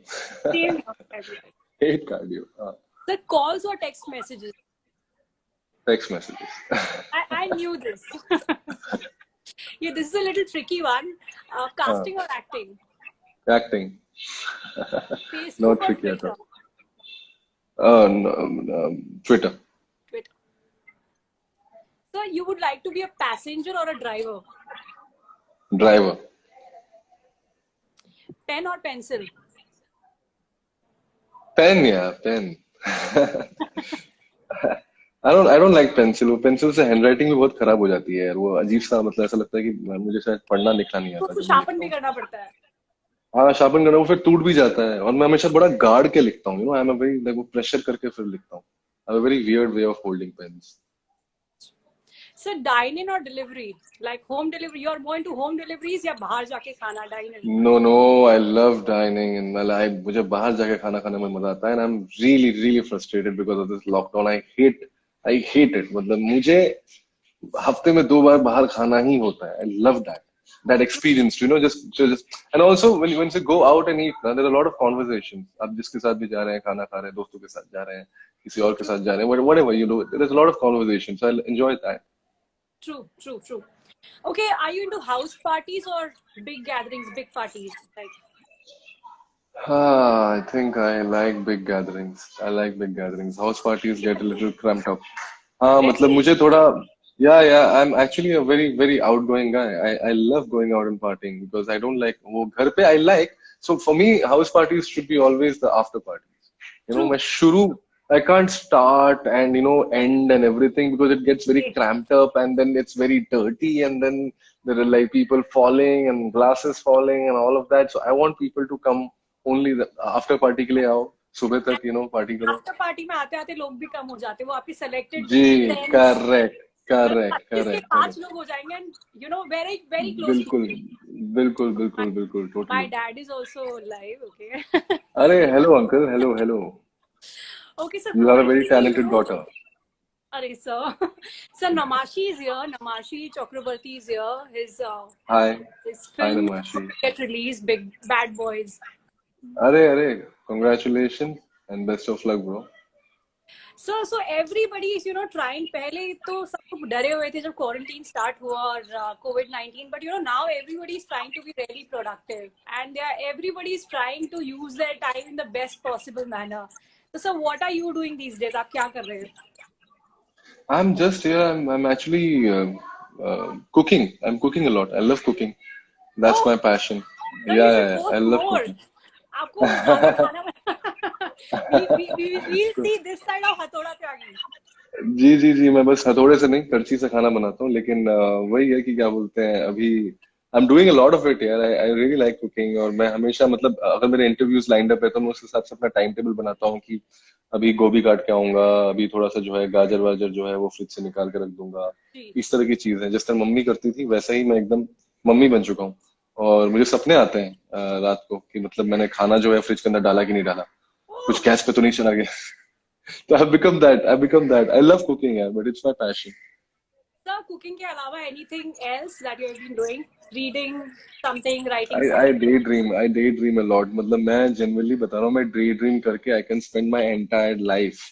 Same. Hate cardio. The calls or text messages? Text messages. I knew this. Yeah, this is a little tricky one. Casting or acting? Acting. Facebook Not or tricky at Twitter? all. No, Twitter. Twitter. So you would like to be a passenger or a driver? Driver. Pen or pencil? Pen, yeah, pen. I don't like pencil. वो pencil से handwriting भी बहुत खराब हो जाती है यार। वो अजीब सा, मतलब ऐसा लगता है कि मुझे शायद पढ़ना लिखना नहीं आता। तो शार्पन भी करना पड़ता है। हाँ, शार्पन करना, वो फिर टूट भी जाता है। और मैं हमेशा बड़ा गार्ड के लिखता हूँ, you know, I am a very, like, वो प्रेशर करके फिर लिखता हूँ। I have a very weird way of holding pens. So dine in or delivery? Like home delivery? You are going to home deliveries या बाहर जाके खाना, dine in? No, I love dining in my life. मुझे बाहर जाके खाना खाने में मजा आता है, and I'm really frustrated because of this lockdown. I hate it. मतलब मुझे हफ्ते में 2 बार बाहर खाना ही होता है। I love that experience, you know, just and also when you go out and eat, there are a lot of conversations. आप जिसके साथ भी जा रहे हैं, खाना खा रहे हैं, दोस्तों के साथ जा रहे हैं, किसी और के साथ जा रहे हैं, whatever you do, there is a lot of conversations. So I enjoy that. True. Okay, are you into house parties or big gatherings, big parties? Like, I think I like big gatherings. House parties get a little cramped up. मतलब मुझे थोड़ा, yeah, I'm actually a very outgoing guy. I love going out and partying because I don't like वो घर पे I like. So for me, house parties should be always the after parties. You know, I can't start and, you know, end and everything because it gets very cramped up and then it's very dirty and then there are like people falling and glasses falling and all of that. So I want people to come only the after party के लिए आओ, सुबह तक, you know, party करो। after party में आते लोग भी कम हो जाते, वो आपकी selected जी, friends, correct। 5 लोग हो जाएंगे and you know very close to me. बिल्कुल, totally. My dad is also live, okay. अरे hello uncle, hello. Okay sir, You have a very talented daughter. Arey sir. Sir, Namashi is here. Namashi Chakrabarti is here. His Hi film Namashi. get released, Big Bad Boys. अरे congratulations and best of luck, bro. So everybody is trying. पहले तो सब लोग डरे हुए थे जब quarantine start हुआ और COVID-19, but now everybody is trying to be really productive, and everybody is trying to use their time in the best possible manner. So what are you doing these days? आप क्या कर रहे हो? I'm just here. I'm actually cooking. I'm cooking a lot. I love cooking. That's Oh, my passion. sir, Yeah, you yeah, should yeah. I post love more. cooking. आपको ज्यादा खाना we'll see this side of हथौड़ा त्यागी. जी जी जी, मैं बस हथौड़े से नहीं करछी से खाना बनाता हूँ, लेकिन वही है कि क्या बोलते हैं, अभी I am doing a lot of it यार. I really like cooking. और मैं हमेशा मतलब अगर मेरे इंटरव्यूज लाइंड अप है तो मैं उस हिसाब से अपना टाइम टेबल बनाता हूँ कि अभी गोभी काट के आऊंगा, अभी थोड़ा सा जो है गाजर वाजर जो है वो फ्रिज से निकाल के रख दूंगा. जी. इस तरह की चीज है. जिस तरह मम्मी करती थी वैसा ही मैं एकदम मम्मी बन चुका हूँ. और मुझे सपने आते हैं रात को कि मतलब मैंने खाना जो है फ्रिज के अंदर डाला कि नहीं डाला, कुछ Oh, गैस पे तो नहीं चला गया. So I've become that. I've become that. I love cooking, yeah, but it's my passion. sir, cooking के अलावा anything else that you have been doing? Reading something, writing I something? daydream. I daydream a lot. मतलब मैं genuinely बता रहा हूँ, मैं daydream करके I can spend my entire life.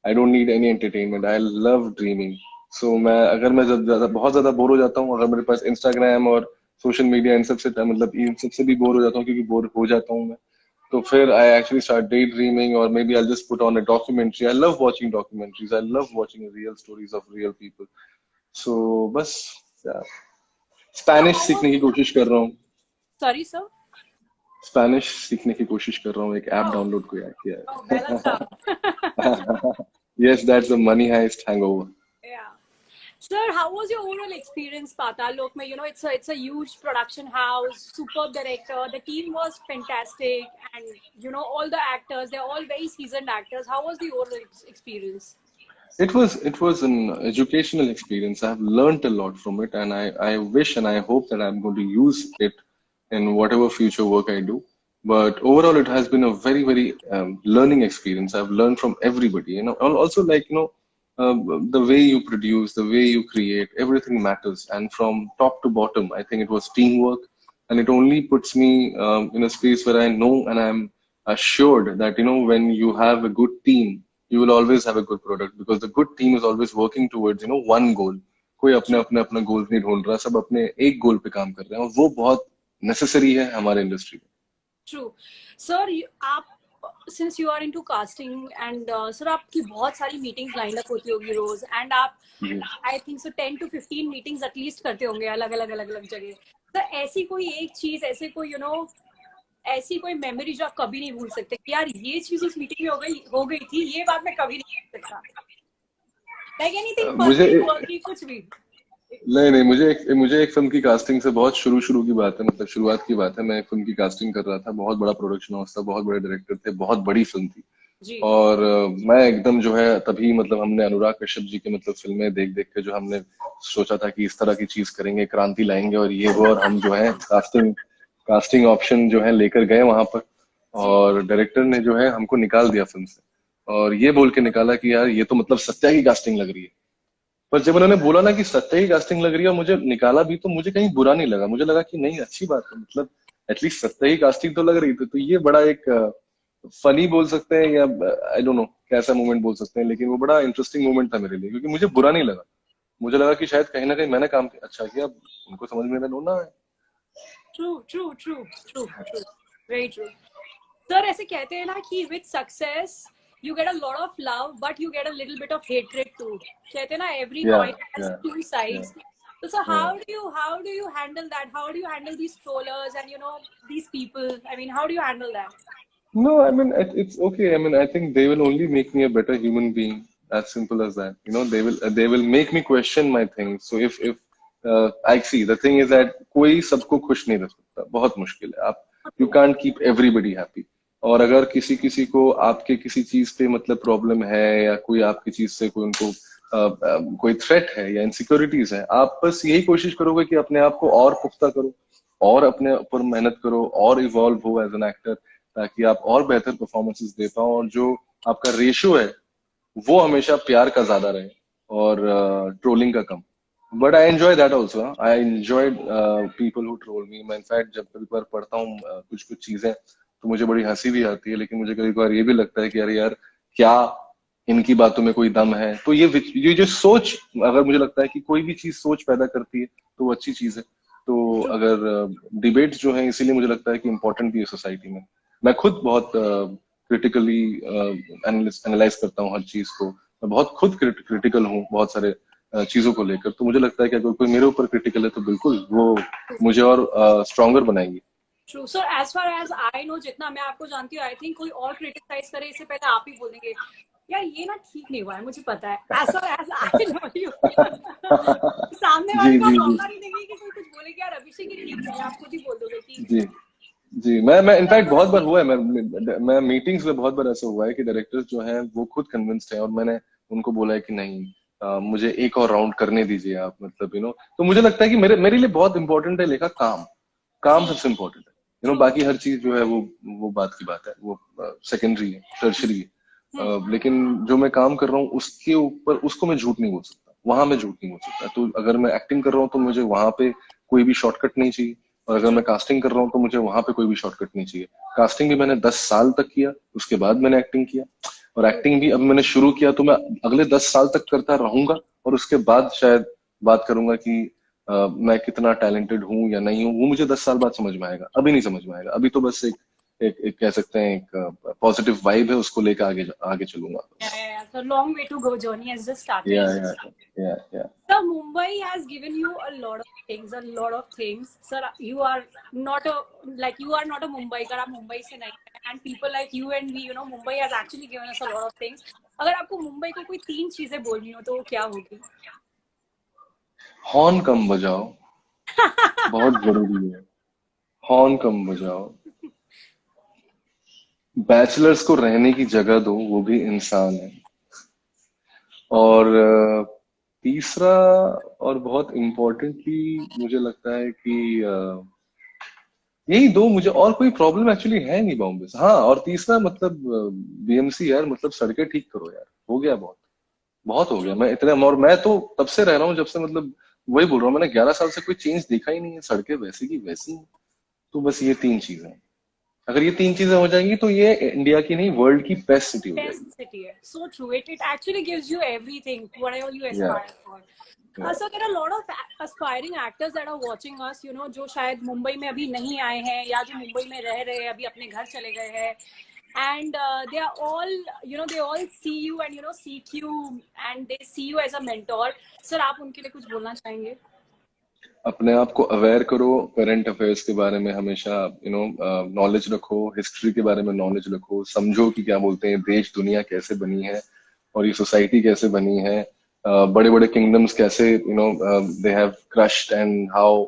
I don't need any entertainment. I love dreaming. So मैं अगर मैं जब ज्यादा बहुत ज्यादा बोर हो जाता हूँ, अगर मेरे पास Instagram और सोशल मीडिया इन सब से मतलब इन सब से भी बोर हो जाता हूँ, क्योंकि बोर हो जाता हूँ मैं, तो फिर I actually start daydreaming, or maybe I'll just put on a documentary. I love watching documentaries. I love watching real stories of real people. So बस So स्पेनिश how सीखने was? की कोशिश कर रहा हूँ. Sorry, sir. स्पेनिश सीखने की कोशिश कर रहा हूँ. एक ऐप Oh, डाउनलोड किया oh, Bella है. stuff. Yes, that's the money heist hangover. Yeah. Sir, how was your overall experience, Patal Lok mein? It's a huge production house, superb director. The team was fantastic, and all the actors, they're all very seasoned actors. How was the overall experience? It was an educational experience. I've learned a lot from it, and I wish and I hope that I'm going to use it in whatever future work I do. But overall, it has been a very very learning experience. I've learned from everybody. And also like the way you produce, the way you create, everything matters. And from top to bottom, I think it was teamwork, and it only puts me in a space where I know and I'm assured that when you have a good team, you will always have a good product, because the good team is always working towards one goal. कोई अपने True, अपने अपना गोल नहीं ढूंढ रहा, सब अपने एक गोल पे काम कर रहे हैं, और वो बहुत नेसेसरी है हमारे इंडस्ट्री में. true. Sir, आप since you are into casting and sir आपकी बहुत सारी meetings lined up होती होगी रोज, and आप जी. I think so 10 to 15 meetings at least करते होंगे अलग अलग जगह. सर ऐसी कोई एक चीज, ऐसे कोई ऐसी कोई मेमोरी जो आप कभी नहीं भूल सकते कि यार ये चीज उस मीटिंग में हो गई थी, ये बात मैं कभी नहीं भूल सकता. लाइक एनीथिंग मुझे फनी क्वालिटी कुछ भी. नहीं नहीं, मुझे एक फिल्म की कास्टिंग से बहुत शुरू शुरू की बात है, मतलब शुरुआत की बात है. मैं एक फिल्म की कास्टिंग कर रहा था. बहुत बड़ा प्रोडक्शन हाउस था, बहुत बड़े डायरेक्टर थे, बहुत बड़ी फिल्म थी. जी. और मैं एकदम जो है तभी मतलब हमने अनुराग कश्यप जी के मतलब फिल्में देख देख के जो हमने सोचा था कि इस तरह की चीज करेंगे, क्रांति लाएंगे और ये वो, और हम जो है कास्टिंग कास्टिंग ऑप्शन जो है लेकर गए वहां पर. जी. और डायरेक्टर ने जो है हमको निकाल दिया फिल्म से, और ये बोल के निकाला कि यार ये तो मतलब सत्या की कास्टिंग लग रही है. पर जब उन्होंने बोला ना कि सत्या की कास्टिंग लग रही है और मुझे निकाला भी, तो मुझे कहीं बुरा नहीं लगा. मुझे लगा कि नहीं, अच्छी बात है, मतलब एटलीस्ट सत्या की कास्टिंग तो लग रही थी. तो ये बड़ा एक फनी बोल सकते हैं, या आई डोंट नो कैसा मोमेंट बोल सकते हैं, लेकिन वो बड़ा इंटरेस्टिंग मोमेंट था मेरे लिए, क्योंकि मुझे बुरा नहीं लगा. मुझे लगा कि शायद कहीं ना कहीं मैंने काम अच्छा किया, उनको समझ में ढूंढना है. True very true. सर ऐसे कहते हैं ना कि with success you get a lot of love but you get a little bit of hatred too. कहते हैं ना every या coin has या two sides. So या how do you handle that? How do you handle these trollers and these people? I mean, how do you handle that? No, I mean it's okay. I mean, I think they will only make me a better human being. As simple as that. They will make me question my things. So if I see, the thing is that कोई सबको खुश नहीं रख सकता, बहुत मुश्किल है. आप you can't keep everybody happy. और अगर किसी किसी को आपके किसी चीज पे मतलब प्रॉब्लम है, या कोई आपकी चीज से कोई उनको कोई थ्रेट है या इनसिक्योरिटीज है, आप बस यही कोशिश करोगे कि अपने आप को और पुख्ता करो, और अपने ऊपर मेहनत करो, और इवॉल्व हो एज एन एक्टर, ताकि आप और बेहतर परफॉर्मेंसेस दे पाओ, और जो आपका रेशियो है वो हमेशा प्यार का ज्यादा रहे और ट्रोलिंग का कम. But I enjoy that also. I enjoy people who troll me. मैं इनफैक्ट जब कभी बार पढ़ता हूँ कुछ कुछ चीजें, तो मुझे बड़ी हंसी भी आती है, लेकिन मुझे कभी बार ये भी लगता है कि अरे यार क्या इनकी बातों में कोई दम है। तो ये जो सोच, अगर मुझे लगता है कि कोई भी चीज सोच पैदा करती है तो वो अच्छी चीज है। तो True. अगर डिबेट्स जो है, इसीलिए मुझे लगता है कि इम्पोर्टेंट भी है सोसाइटी में। मैं खुद बहुत क्रिटिकली एनालाइज करता हूँ हर चीज को। मैं बहुत खुद क्रिटिकल हूँ बहुत सारे चीजों को लेकर। तो मुझे लगता है कि अगर कोई मेरे ऊपर क्रिटिकल है तो बिल्कुल वो मुझे और स्ट्रांगर बनाएगी। True sir, as far as I know, जितना मैं आपको जानती हूँ, आई थिंक कोई और क्रिटिसाइज करे इससे पहले आप ही बोल देंगे यार ये ना ठीक नहीं हुआ है, मुझे पता है। As far as I know you, सामने जी वाले को आप जी जी मौका नहीं देंगे कि कोई कुछ बोले कि यार अभिषेक ये ठीक नहीं है, आप खुद ही बोल दोगे कि जी जी। मैं इनफैक्ट बहुत बार हुआ है, मैं मीटिंग्स में बहुत बार ऐसा हुआ है कि डायरेक्टर्स जो हैं वो खुद कन्विंस्ड हैं और मैंने उनको बोला है कि नहीं, मुझे एक और राउंड करने दीजिए आप, मतलब तो मुझे लगता है कि मेरे मेरे लिए बहुत इंपॉर्टेंट है लेखा काम। काम जी, सबसे इम्पोर्टेंट है। ट्रू। बाकी हर चीज जो है वो बात की बात है, वो सेकेंडरी है, टर्शरी है। लेकिन जो मैं काम कर रहा हूँ उसके ऊपर, उसको मैं झूठ नहीं बोल सकता, वहां मैं झूठ नहीं बोल सकता। तो अगर मैं एक्टिंग कर रहा हूँ तो मुझे वहां पे कोई भी शॉर्टकट नहीं चाहिए, और अगर ट्रू। मैं कास्टिंग कर रहा हूँ तो मुझे वहां पे कोई भी शॉर्टकट नहीं चाहिए। कास्टिंग भी मैंने 10 साल तक किया, उसके बाद मैंने एक्टिंग किया। और एक्टिंग भी अब मैंने शुरू किया तो मैं अगले 10 साल तक करता रहूंगा, और उसके बाद शायद बात करूंगा कि मैं कितना टैलेंटेड हूँ या नहीं हूँ। वो मुझे 10 साल बाद समझ में आएगा, अभी नहीं समझ में आएगा। अभी तो बस एक कह सकते हैं एक पॉजिटिव वाइब है, उसको लेकर आगे आगे चलूंगा Yeah, बस। yeah, yeah. So long way to go. Journey has just या started. या या या So Mumbai has given you a lot of things, a lot of things. Sir, you are not a you are not a Mumbaikar, आप मुंबई से नहीं है. And people like you and me, Mumbai has actually given us a lot of things. अगर आपको मुंबई को कोई 3 चीजें बोलनी हो तो वो क्या होगी? हॉर्न कम बजाओ, बहुत जरूरी है। हॉर्न कम बजाओ। बैचलर्स को रहने की जगह दो, वो भी इंसान है। और तीसरा, और बहुत इम्पोर्टेंटली मुझे लगता है कि यही दो मुझे, और कोई प्रॉब्लम एक्चुअली है नहीं बॉम्बे से। हाँ, और तीसरा मतलब बीएमसी यार, मतलब सड़कें ठीक करो यार, हो गया बहुत, बहुत हो गया। True. मैं इतने, और मैं तो तब से रह रहा हूँ जब से, मतलब वही बोल रहा हूँ, मैंने 11 साल से कोई चेंज देखा ही नहीं है, सड़कें वैसी की वैसी हैं। तो बस ये 3 चीजें, अगर ये 3 चीजें हो जाएंगी तो ये इंडिया की नहीं, वर्ल्ड की बेस्ट सिटी हो Best जाएगी। city है. So true. It actually gives you everything, whatever you या aspire for. या So there are a lot of aspiring actors that are watching us, जो शायद मुंबई में अभी नहीं आए हैं या जो मुंबई में रह रहे हैं, अभी अपने घर चले गए हैं. And they are all, they all see you and, seek you and they see you as a mentor. Sir, आप उनके लिए कुछ बोलना चाहेंगे? अपने आप को अवेयर करो, करंट अफेयर्स के बारे में हमेशा नॉलेज रखो, हिस्ट्री के बारे में नॉलेज रखो, समझो कि क्या बोलते हैं देश दुनिया कैसे बनी है, और ये सोसाइटी कैसे बनी है। बड़े बड़े किंगडम्स कैसे they have crushed, and how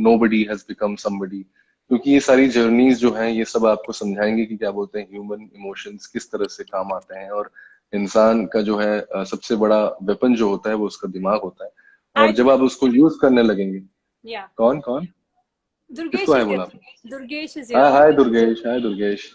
nobody has become somebody. क्योंकि ये सारी जर्नीज जो हैं ये सब आपको समझाएंगे कि क्या बोलते हैं ह्यूमन इमोशंस किस तरह से काम आते हैं। और इंसान का जो है सबसे बड़ा वेपन जो होता है वो उसका दिमाग होता है। I और जब think, आप उसको यूज करने लगेंगे। yeah. कौन कौन? किसको Durgesh है is here. बोला? Durgesh is हाँ, here. हाय दुर्गेश, हाय दुर्गेश।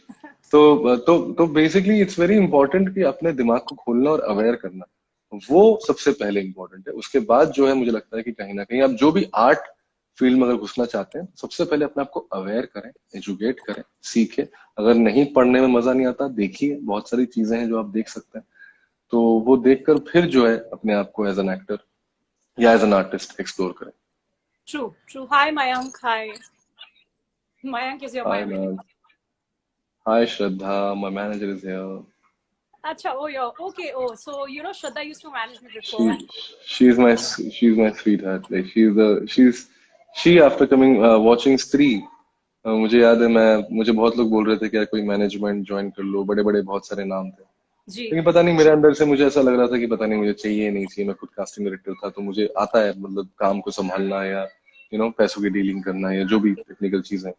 तो बेसिकली इट्स वेरी इंपॉर्टेंट कि अपने दिमाग को खोलना और अवेयर करना, वो सबसे पहले इंपॉर्टेंट है। उसके बाद जो है मुझे लगता है कि कहीं ना कहीं आप जो भी आर्ट फील्ड में अगर घुसना चाहते हैं, सबसे पहले अपने आप को अवेयर करें, एजुकेट करें, सीखें। अगर नहीं पढ़ने में मजा नहीं आता, देखिए बहुत सारी चीजें हैं जो आप देख सकते हैं। तो वो देखकर फिर जो है अपने आप को एज एन एक्टर या एज एन आर्टिस्ट एक्सप्लोर करें। True, true. Hi, Mayank. Hi. Mayank is your hi manager. Ma'am, hi Shraddha, my manager is here. Acha, oh, yeah. Okay. Oh, so, Shraddha used to manage me She before. she's my sweetheart. Like she after coming watching Stree, मुझे याद है, मुझे बहुत लोग बोल रहे थे कि यार कोई मैनेजमेंट ज्वाइन कर लो, बड़े बड़े बहुत सारे नाम थे। जी. लेकिन पता नहीं मेरे अंदर से मुझे ऐसा लग रहा था कि पता नहीं मुझे चाहिए नहीं चाहिए। मैं खुद कास्टिंग डायरेक्टर था, तो मुझे आता है मतलब काम को संभालना, या पैसों की डीलिंग करना, या जो भी टेक्निकल चीजें।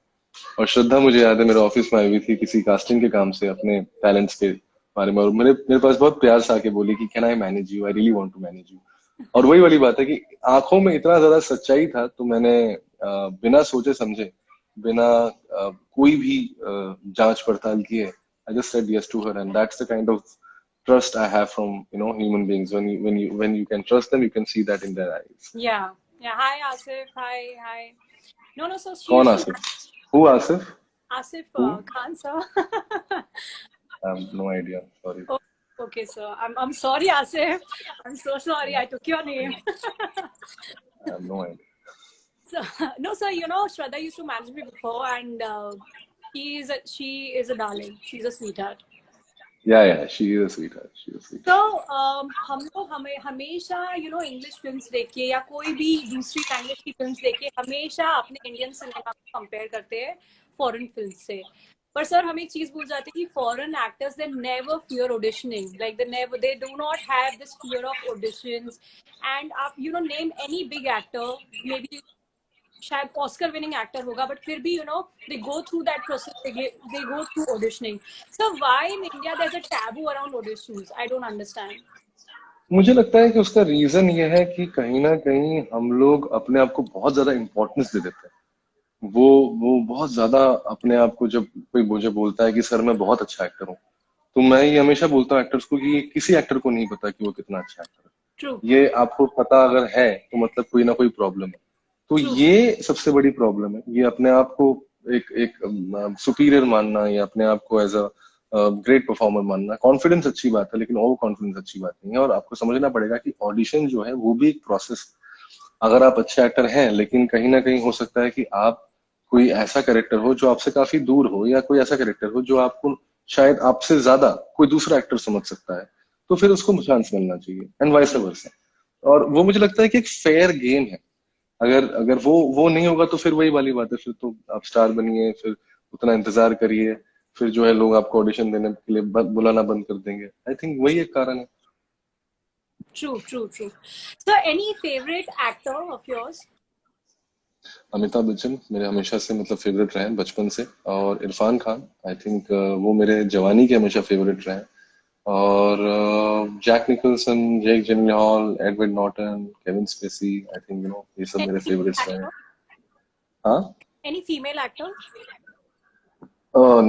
और श्रद्धा मुझे याद है मेरे ऑफिस में आई हुई थी किसी कास्टिंग के काम से, अपने टैलेंट्स के बारे में, और मेरे मेरे पास बहुत प्यार से आके बोली कि can I manage you, I really want to manage you. और वही वाली बात है कि आंखों में इतना ज्यादा सच्चाई था, तो मैंने बिना सोचे समझे, बिना कोई भी जांच पड़ताल किए, I just said yes to her. And that's the kind of trust I have from human beings. When you can trust them, you can see that in their eyes. Yeah. Yeah. Hi, Asif. Hi. Hi. No, no. So she कौन used to Asif? Who Asif? Asif Who? Khan, sir. I have no idea. Sorry. Okay, sir. I'm sorry, Asif. I'm so sorry. I took your name. I have no idea. So, no, sir. You know, Shraddha used to manage me before, and she is a darling. She's a sweetheart. Yeah, she is a sweetheart. She is a तो sweetheart. हम लोग हमेशा English films देख के या कोई भी दूसरी लैंग्वेज की फिल्म्स देख के हमेशा अपने इंडियन सिनेमा को कंपेयर करते हैं फॉरेन फिल्म से. पर सर हम एक चीज भूल जाते हैं कि foreign actors they never fear auditioning, like they do not have this fear of auditions. And आप name any big actor, maybe शायद ऑस्कर विनिंग एक्टर होगा, बट फिर भी they go through that process, they go through auditioning. So why in India there is a taboo around auditions? I don't understand. मुझे लगता है कि उसका reason ये है कि कहीं ना कहीं हम लोग अपने आप को बहुत ज्यादा इंपॉर्टेंस दे देते हैं. वो बहुत ज्यादा अपने आप को, जब कोई मुझे बोलता है कि सर मैं बहुत अच्छा एक्टर हूँ, तो मैं ये हमेशा बोलता हूँ एक्टर्स को कि किसी एक्टर को नहीं पता कि वो कितना अच्छा एक्टर ट्रू. है. ये आपको पता अगर है तो मतलब कोई ना कोई प्रॉब्लम है. तो ट्रू. ये सबसे बड़ी प्रॉब्लम है, ये अपने आप को एक एक सुपीरियर मानना या अपने आप को एज अ ग्रेट परफॉर्मर मानना. कॉन्फिडेंस अच्छी बात है, लेकिन ओवर कॉन्फिडेंस अच्छी बात नहीं है. और आपको समझना पड़ेगा कि ऑडिशन जो है वो भी एक प्रोसेस. अगर आप अच्छे एक्टर हैं, लेकिन कहीं ना कहीं हो सकता है कि आप कोई ऐसा कैरेक्टर हो जो आपसे काफी दूर हो, या कोई ऐसा कैरेक्टर हो जो आपको शायद आपसे ज्यादा कोई दूसरा एक्टर समझ सकता है, तो फिर उसको चांस मिलना चाहिए, एंड वाइस ट्रू. वर्सा. और वो मुझे लगता है कि एक फेयर गेम है. अगर अगर वो नहीं होगा तो फिर वही वाली बात है, फिर तो आप स्टार बनिए, फिर उतना इंतजार करिए, फिर जो है लोग आपको ऑडिशन देने के लिए बुलाना बंद कर देंगे. आई थिंक वही एक कारण है. True, true, true. So, any favorite actor of yours? Amitabh Bachchan मेरे हमेशा से मतलब फेवरेट रहे हैं बचपन से. और इरफान खान, आई थिंक वो मेरे जवानी के हमेशा फेवरेट रहे हैं. और Jack Nicholson, Jake Gyllenhaal, Edward Norton, Kevin Spacey, I think ये सब Any मेरे female फेवरेट्स रहे हैं. actor? हाँ. Any female actor?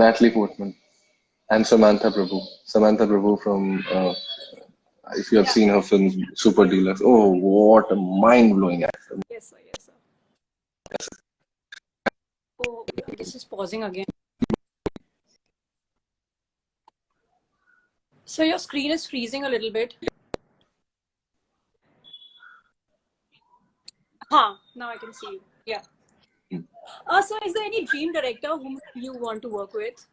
Natalie Portman and Samantha Prabhu. Samantha Prabhu from if you have Yeah. seen her films, Super Yes. Deluxe. Oh, what a mind-blowing actor. Yes, sir. Yes, sir. Oh, this is pausing again. So your screen is freezing a little bit. Huh. Now I can see you. Yeah. So is there any dream director whom you want to work with?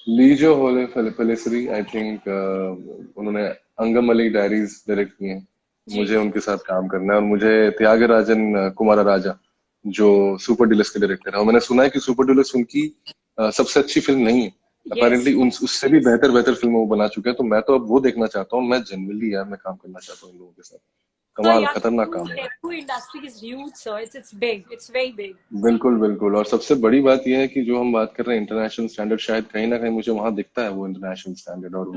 लीजो होले Pellissery, I think उन्होंने Angamaly diaries direct की हैं. जी. मुझे उनके साथ काम करना है. और मुझे त्यागराजन कुमार राजा, जो सुपर डीलक्स के डायरेक्टर है, और मैंने सुना है कि सुपर डीलक्स उनकी सबसे अच्छी फिल्म नहीं है. Yes. अपेरेंटली उससे भी बेहतर बेहतर फिल्म वो बना चुके हैं. तो मैं तो अब वो देखना चाहता हूँ. मैं जनरली यार मैं काम करना चाहता हूँ इन लोगों के साथ. So कमाल, yeah, खतरनाक काम है. Telugu industry is huge, sir. It's big. It's very big. बिल्कुल बिल्कुल. और सबसे बड़ी बात यह है कि जो हम बात कर रहे हैं इंटरनेशनल स्टैंडर्ड, शायद कहीं ना कहीं मुझे वहां दिखता है वो इंटरनेशनल स्टैंडर्ड. और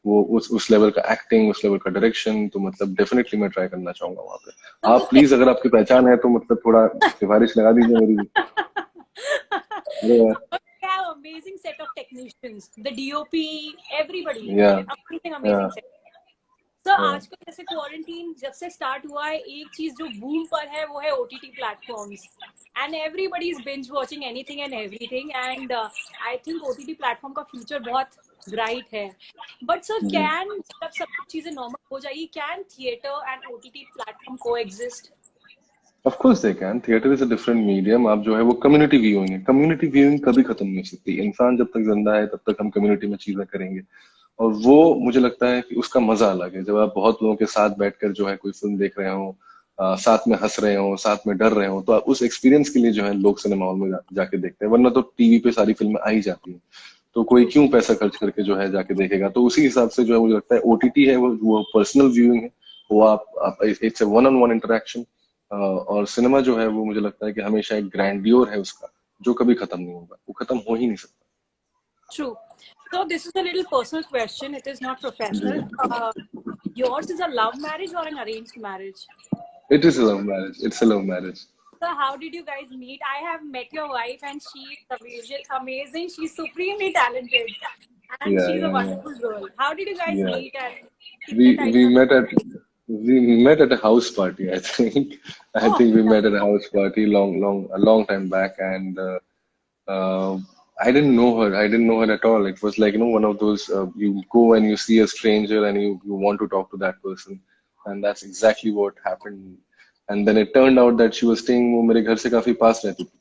वो उस लेवल का एक्टिंग, उस लेवल का डायरेक्शन, तो मतलब डेफिनेटली मैं ट्राई करना चाहूंगा वहां पे. So आप प्लीज, अगर आपकी पहचान है तो मतलब थोड़ा सिफारिश लगा दीजिए मेरी भी. अरे यार. we have amazing set of technicians, the DOP, everybody, या amazing set. सर या आजकल जैसे क्वारंटीन जब से स्टार्ट हुआ है, एक चीज जो बूम पर है वो है OTT platforms. And everybody is binge watching anything and everything. And I think OTT platform का फ्यूचर बहुत ब्राइट है. बट सर कैन, जब सब चीजें नॉर्मल हो जाएगी, can theatre and OTT platform को exist? Of course they can. Theatre is a different medium. आप जो है वो कम्युनिटी व्यूइंग है. कम्युनिटी व्यूइंग कभी खत्म नहीं हो सकती. इंसान जब तक जिंदा है तब तक हम कम्युनिटी में चीजें करेंगे. और वो मुझे लगता है कि उसका मजा अलग है, जब आप बहुत लोगों के साथ बैठकर जो है कोई फिल्म देख रहे हो, साथ में हंस रहे हो, साथ में डर रहे हो. तो आप उस एक्सपीरियंस के लिए जो है लोग सिनेमा हॉल में जाके देखते हैं. वरना तो टीवी पे सारी फिल्में आ ही जाती हैं, तो कोई क्यों पैसा खर्च करके जो है जाके देखेगा. तो उसी हिसाब से जो है मुझे लगता है OTT है वो पर्सनल व्यूइंग है. वो आप it's a one on one interaction. और सिनेमा जो है वो मुझे लगता है कि हमेशा एक ग्रैंडियोर है उसका, जो कभी खत्म नहीं होगा. वो खत्म हो ही नहीं सकता. True. So this is a little personal question. It is not professional. Yours is a love marriage or an arranged marriage? It is a love marriage. It's a love marriage. So how did you guys meet? I have met your wife and she is amazing. She's supremely talented and she's a Yeah. wonderful girl. How did you guys Yeah. meet? And We kitne we time met at we met at a house party, I think. I oh, think we met at a house party a long time back. And uh, I didn't know her. I didn't know her at all. It was like, one of those, you go and you see a stranger and you want to talk to that person. And that's exactly what happened. And then it turned out that she was staying, वो मेरे घर से काफी पास रहती थी.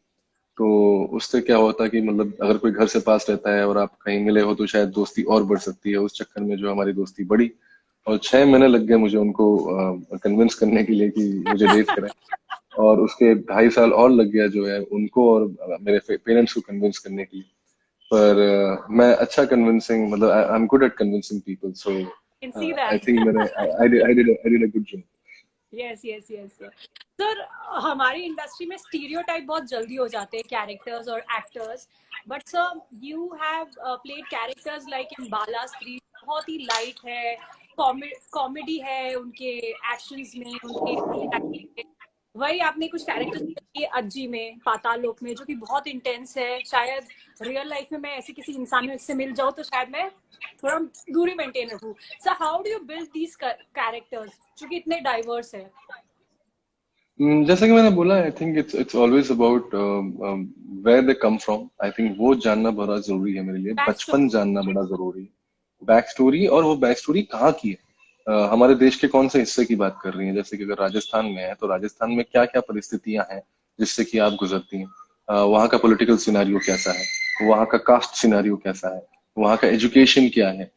तो उससे क्या होता कि मतलब अगर कोई घर से पास रहता है और आप कहीं मिले हो तो शायद दोस्ती और बढ़ सकती है. उस चक्कर में जो हमारी दोस्ती बढ़ी और 6 महीने लग गए मुझे उनको कन्विंस करने के लिए कि मुझे डेट करें. और उसके 2.5 साल और लग गया जो है उनको और मेरे पेरेंट्स को कन्विंस करने के लिए. पर मैं अच्छा कन्विंसिंग मतलब I am good at convincing people. So Can see I that. Think मैंने I did a good job. Yes yes yes sir. हमारी इंडस्ट्री में स्टीरियोटाइप बहुत जल्दी हो जाते हैं कैरेक्टर्स और actors. But sir you have played characters like in Bala Stree. बहुत ही लाइट है, कॉमेडी है उनके एक्शंस में, उनके वही आपने कुछ कैरेक्टर्स किए अज्जी में, पाताल लोक में, जो कि बहुत इंटेंस है. शायद रियल लाइफ में मैं ऐसे किसी इंसान से मिल जाऊं तो शायद मैं थोड़ा दूरी मेंटेन रखूं. So how do you build these characters जो कि इतने डाइवर्स है? जैसा कि मैंने बोला, I think it's always about where they come from. I think वो जानना बड़ा जरूरी है मेरे लिए. बैक बचपन जानना बड़ा जरूरी है. बैक स्टोरी, और वो बैक स्टोरी कहाँ की है. हमारे देश के कौन से हिस्से की बात कर रही हैं. जैसे कि अगर राजस्थान में है तो राजस्थान में क्या क्या परिस्थितियां हैं जिससे कि आप गुजरती हैं. वहाँ का पॉलिटिकल सिनारियो कैसा है, वहाँ का कास्ट सिनारियो कैसा है, वहाँ का एजुकेशन क्या है.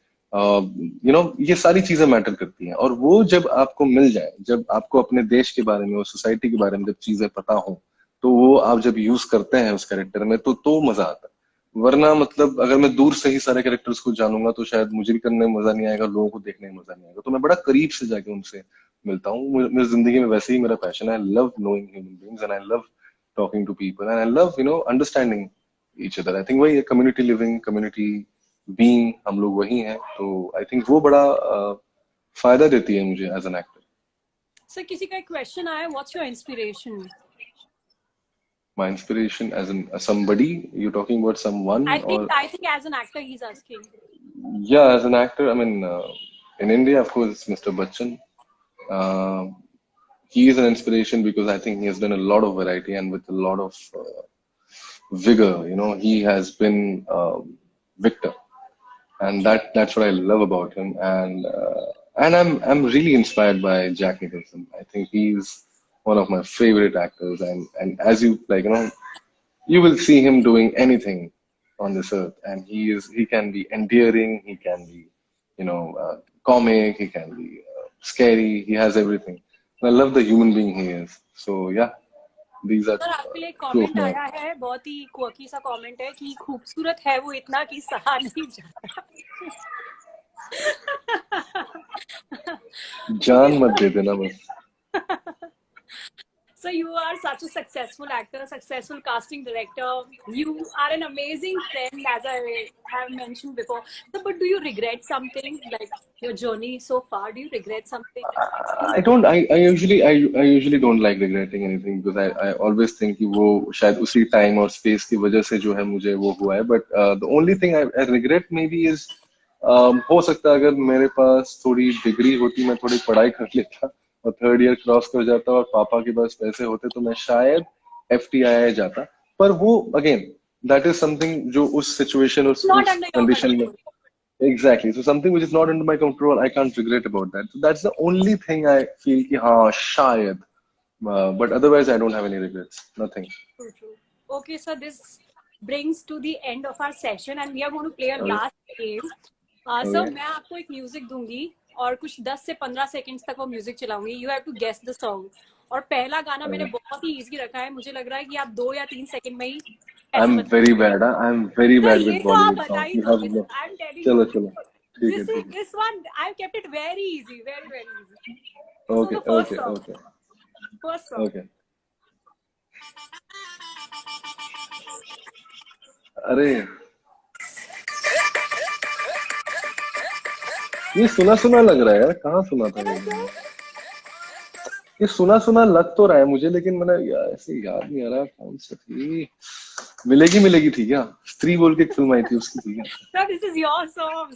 ये सारी चीजें मैटर करती हैं. और वो जब आपको मिल जाए, जब आपको अपने देश के बारे में और सोसाइटी के बारे में जब चीजें पता हो, तो वो आप जब यूज करते हैं उस कैरेक्टर में तो मजा आता है. वरना मतलब अगर मैं दूर से ही सारे कैरेक्टर्स को जानूंगा तो शायद मुझे भी करने में मजा नहीं आएगा, लोगों को देखने में मजा नहीं आएगा. तो मैं बड़ा करीब से जाके उनसे मिलता हूँ. मेरी जिंदगी में वैसे ही मेरा पैशन है. I love knowing human beings and I love talking to people and I love understanding each other. I think वही कम्युनिटी लिविंग, कम्युनिटी बीइंग, हम लोग वही हैं. तो आई थिंक वो बड़ा फायदा देती है मुझे एज एन एक्टर. सर किसी का एक क्वेश्चन आया, what's your inspiration? My inspiration as in somebody, you talking about someone I or? think as an actor he's asking. Yeah, as an actor, I mean, in India, of course, it's Mr. Bachchan. Uh, he is an inspiration because I think he has done a lot of variety and with a lot of vigor. He has been Victor, and that's what I love about him. And I'm really inspired by Jack Nicholson. I think he's one of my favorite actors, and as you like, you will see him doing anything on this earth, and he can be endearing, he can be comic, he can be scary. He has everything. I love the human being he is. So yeah, these are sir आपके लिए two of comment my. आया है, बहुत ही quirky सा comment है कि खूबसूरत है वो इतना कि सहा नहीं जाता. जान मत दे देना बस. So you are such a successful actor, successful casting director. You are an amazing friend, as I have mentioned before. So, but do you regret something, like your journey so far? Do you regret something? I don't. I usually don't like regretting anything because I always think कि वो शायद उसी time और space की वजह से जो है मुझे वो हुआ है. But the only thing I regret maybe is हो सकता है अगर मेरे पास थोड़ी डिग्री होती, मैं थोड़ी पढ़ाई कर लेता और 3rd ईयर क्रॉस कर जाता और पापा के पास पैसे होते तो मैं शायद FTII जाता. पर वो अगेन दैट इज समथिंग जो उस सिचुएशन, उस Not under your कंडीशन में. control. Exactly. So something which is not under my control, I can't regret about that. So that's the only thing I feel कि हाँ शायद. But otherwise, I don't have any regrets. Nothing. True, true. Okay, so this brings to the end of our session, and we are going to play a Okay. last game. So Okay. मैं आपको एक music दूंगी और कुछ 10 से 15 seconds तक वो music चलाऊंगी. You have to guess the song. और पहला गाना मैंने बहुत ही इजी रखा है. मुझे लग रहा है कि आप 2 या 3 सेकंड में ही I'm very bad. Huh? I'm very तो bad ये with तो आप Bollywood बता songs. ही You have दोगे. no. आई एम टेलिंग चलो यू. चलो. ठीक है ठीक है. This one I have kept it very easy, very very easy. So Okay the first okay song. okay First song. okay. अरे ये सुना सुना लग रहा है यार. कहाँ सुना था ये सुना सुना लग तो रहा है मुझे, लेकिन मैंने यार ऐसे याद नहीं आ रहा कौन सी थी. मिलेगी मिलेगी थी क्या? स्त्री बोल के एक फिल्म आई थी, उसकी थी क्या? So this is your song.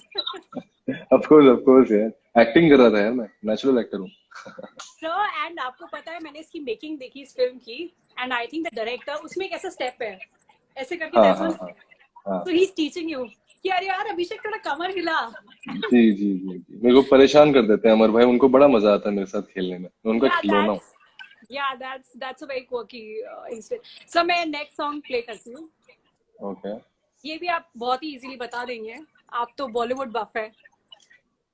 Of course यार. एक्टिंग कर रहा था यार, मैं नेचुरल एक्टर हूँ. So and आपको पता है मैंने इसकी मेकिंग देखी इस फिल्म की, and I think the director उसमें एक ऐसा स्टेप है ऐसे करके हाँ there's हाँ one हाँ. हाँ So he's teaching you कि अरे यार अभिषेक थोड़ा कमर हिला. जी जी जी जी, मेरे को परेशान कर देते हैं अमर भाई, उनको बड़ा मजा आता है मेरे साथ खेलने में, मैं उनका Yeah, खिलौना हूँ। that's a very quirky instant. So मैं next song play करती हूँ. ओके। ये भी आप बहुत ही इजीली बता देंगे, आप तो बॉलीवुड बफ है.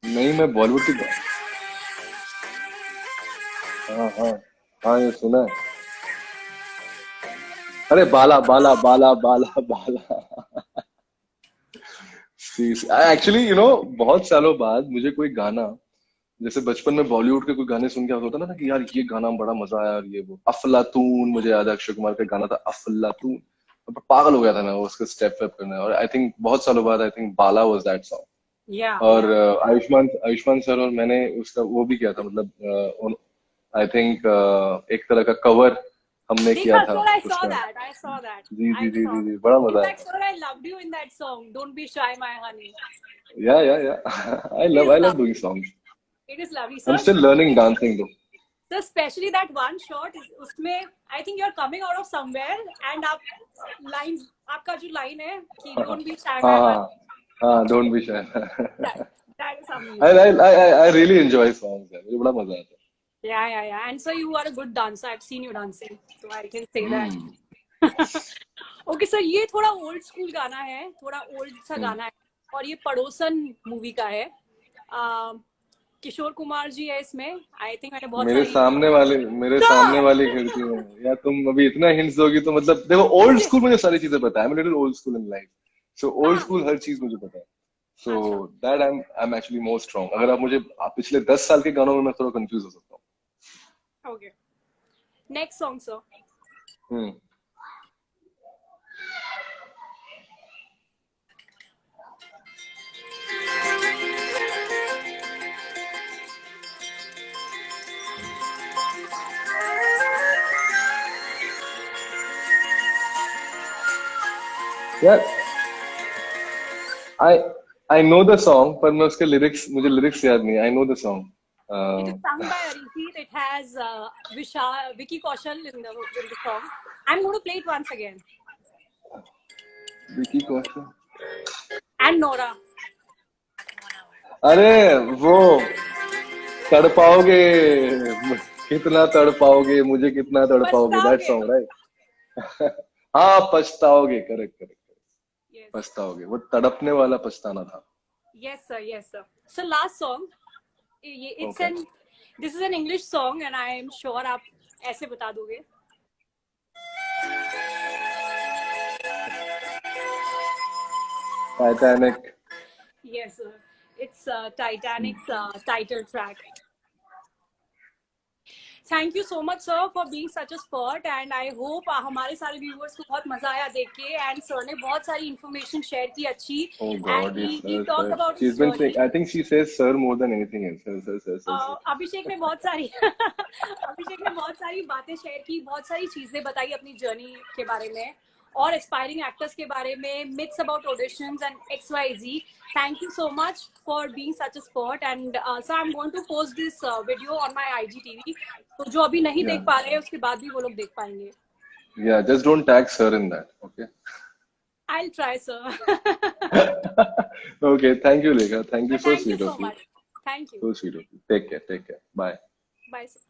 नहीं, मैं बॉलीवुड की हाँ हाँ हाँ, ये सुना है। अरे बाला बाला बाला बाला बाला। एक्चुअली बहुत सालों बाद मुझे कोई गाना, जैसे बचपन में बॉलीवुड के कोई गाने सुन के होता ना कि यार ये गाना बड़ा मजा आया, और ये वो अफलातून, मुझे याद है अक्षय कुमार का गाना था अफलातून, पागल हो गया था मैं वो उसके स्टेप वेप करने, और आई थिंक बहुत सालों बाद I think Bala was that song. Yeah, और yeah. आयुष्मान आयुष्मान सर और मैंने उसका वो भी किया था, मतलब आई थिंक एक तरह का कवर हमने किया देखा था sir, उसका। I saw that. Ji ji I ji saw. जी जी, बड़ा In मजा fact, आया। sir, I loved you in that song. Don't be shy, my honey. या आई It is love lovely. Doing songs. It is lovely, I sir. Am still learning dancing दो। So especially that one shot, उसमें I think you're coming out of somewhere and आप lines, आपका जो line है कि don't be shy, my honey. हाँ हाँ, don't be shy. That that is I amazing. I I I really enjoy songs यार, मुझे बड़ा मजा आता Yeah. And so you are a good dancer. I've seen you dancing, so I can say है। that. Okay sir, ये थोड़ा old school गाना है, थोड़ा ओल्ड सा गाना है, और ये पड़ोसन मूवी का है. किशोर कुमार जी है इसमें. आई थिंक मैंने बहुत मेरे सारी. सामने वाले मेरे सामने वाली खिड़की में, या तुम अभी इतना हिंट्स दोगी तो मतलब देखो, ओल्ड स्कूल मुझे सारी चीजें पता है, little old school in life, so old हाँ. स्कूल हर चीज मुझे पता है, सो अच्छा. That I am actually more strong. अगर आप पिछले 10 साल के गानों में मैं थोड़ा कंफ्यूज हो सकता ओके. Next song sir. हूँ। यार आई आई नो द सॉन्ग, पर मैं उसके मुझे लिरिक्स याद नहीं। I know the song. It is sung by Arijit. It has Vicky Kaushal in the song. I'm going to play it once again. Vicky Kaushal. And Nora. अरे वो तड़पाओगे, कितना तड़पाओगे मुझे, कितना तड़पाओगे, दैट पछताओगे. Song right. हाँ, पछताओगे, करेक्ट करेक्ट। Yes. पछताओगे, वो तड़पने वाला पछताना था। Yes sir. So last song. It's Okay. this is an English song and I am sure आप ऐसे बता दोगे. Titanic. Yes sir. It's Titanic's title track. Thank you so much sir for being such a sport and I hope हमारे सारे viewers को बहुत मजा आया देख के. एंड सर ने बहुत सारी इन्फॉर्मेशन शेयर की अच्छी. Oh and God, yes, he sir, talk sir. About his She's been saying, journey. I think she says sir more than anything else. Sir, sir, sir, sir. अभिषेक ने बहुत सारी अभिषेक ने बहुत सारी बातें शेयर की, बहुत सारी चीजें बताई अपनी जर्नी के बारे में और एस्पायरिंग एक्टर्स के बारे में, myths about auditions and XYZ. Thank you so much for being such a sport and sir I am going to post this video on my IGTV. तो जो अभी नहीं देख पा रहे हैं उसके बाद भी वो लोग देख पाएंगे. Yeah, just don't tag sir in that, okay? I'll try, sir. Okay, thank you, Lekha. Thank you, But so thank you sweet so of you. much. Thank you. So sweet of you. Take care, take care. Bye. Bye, sir.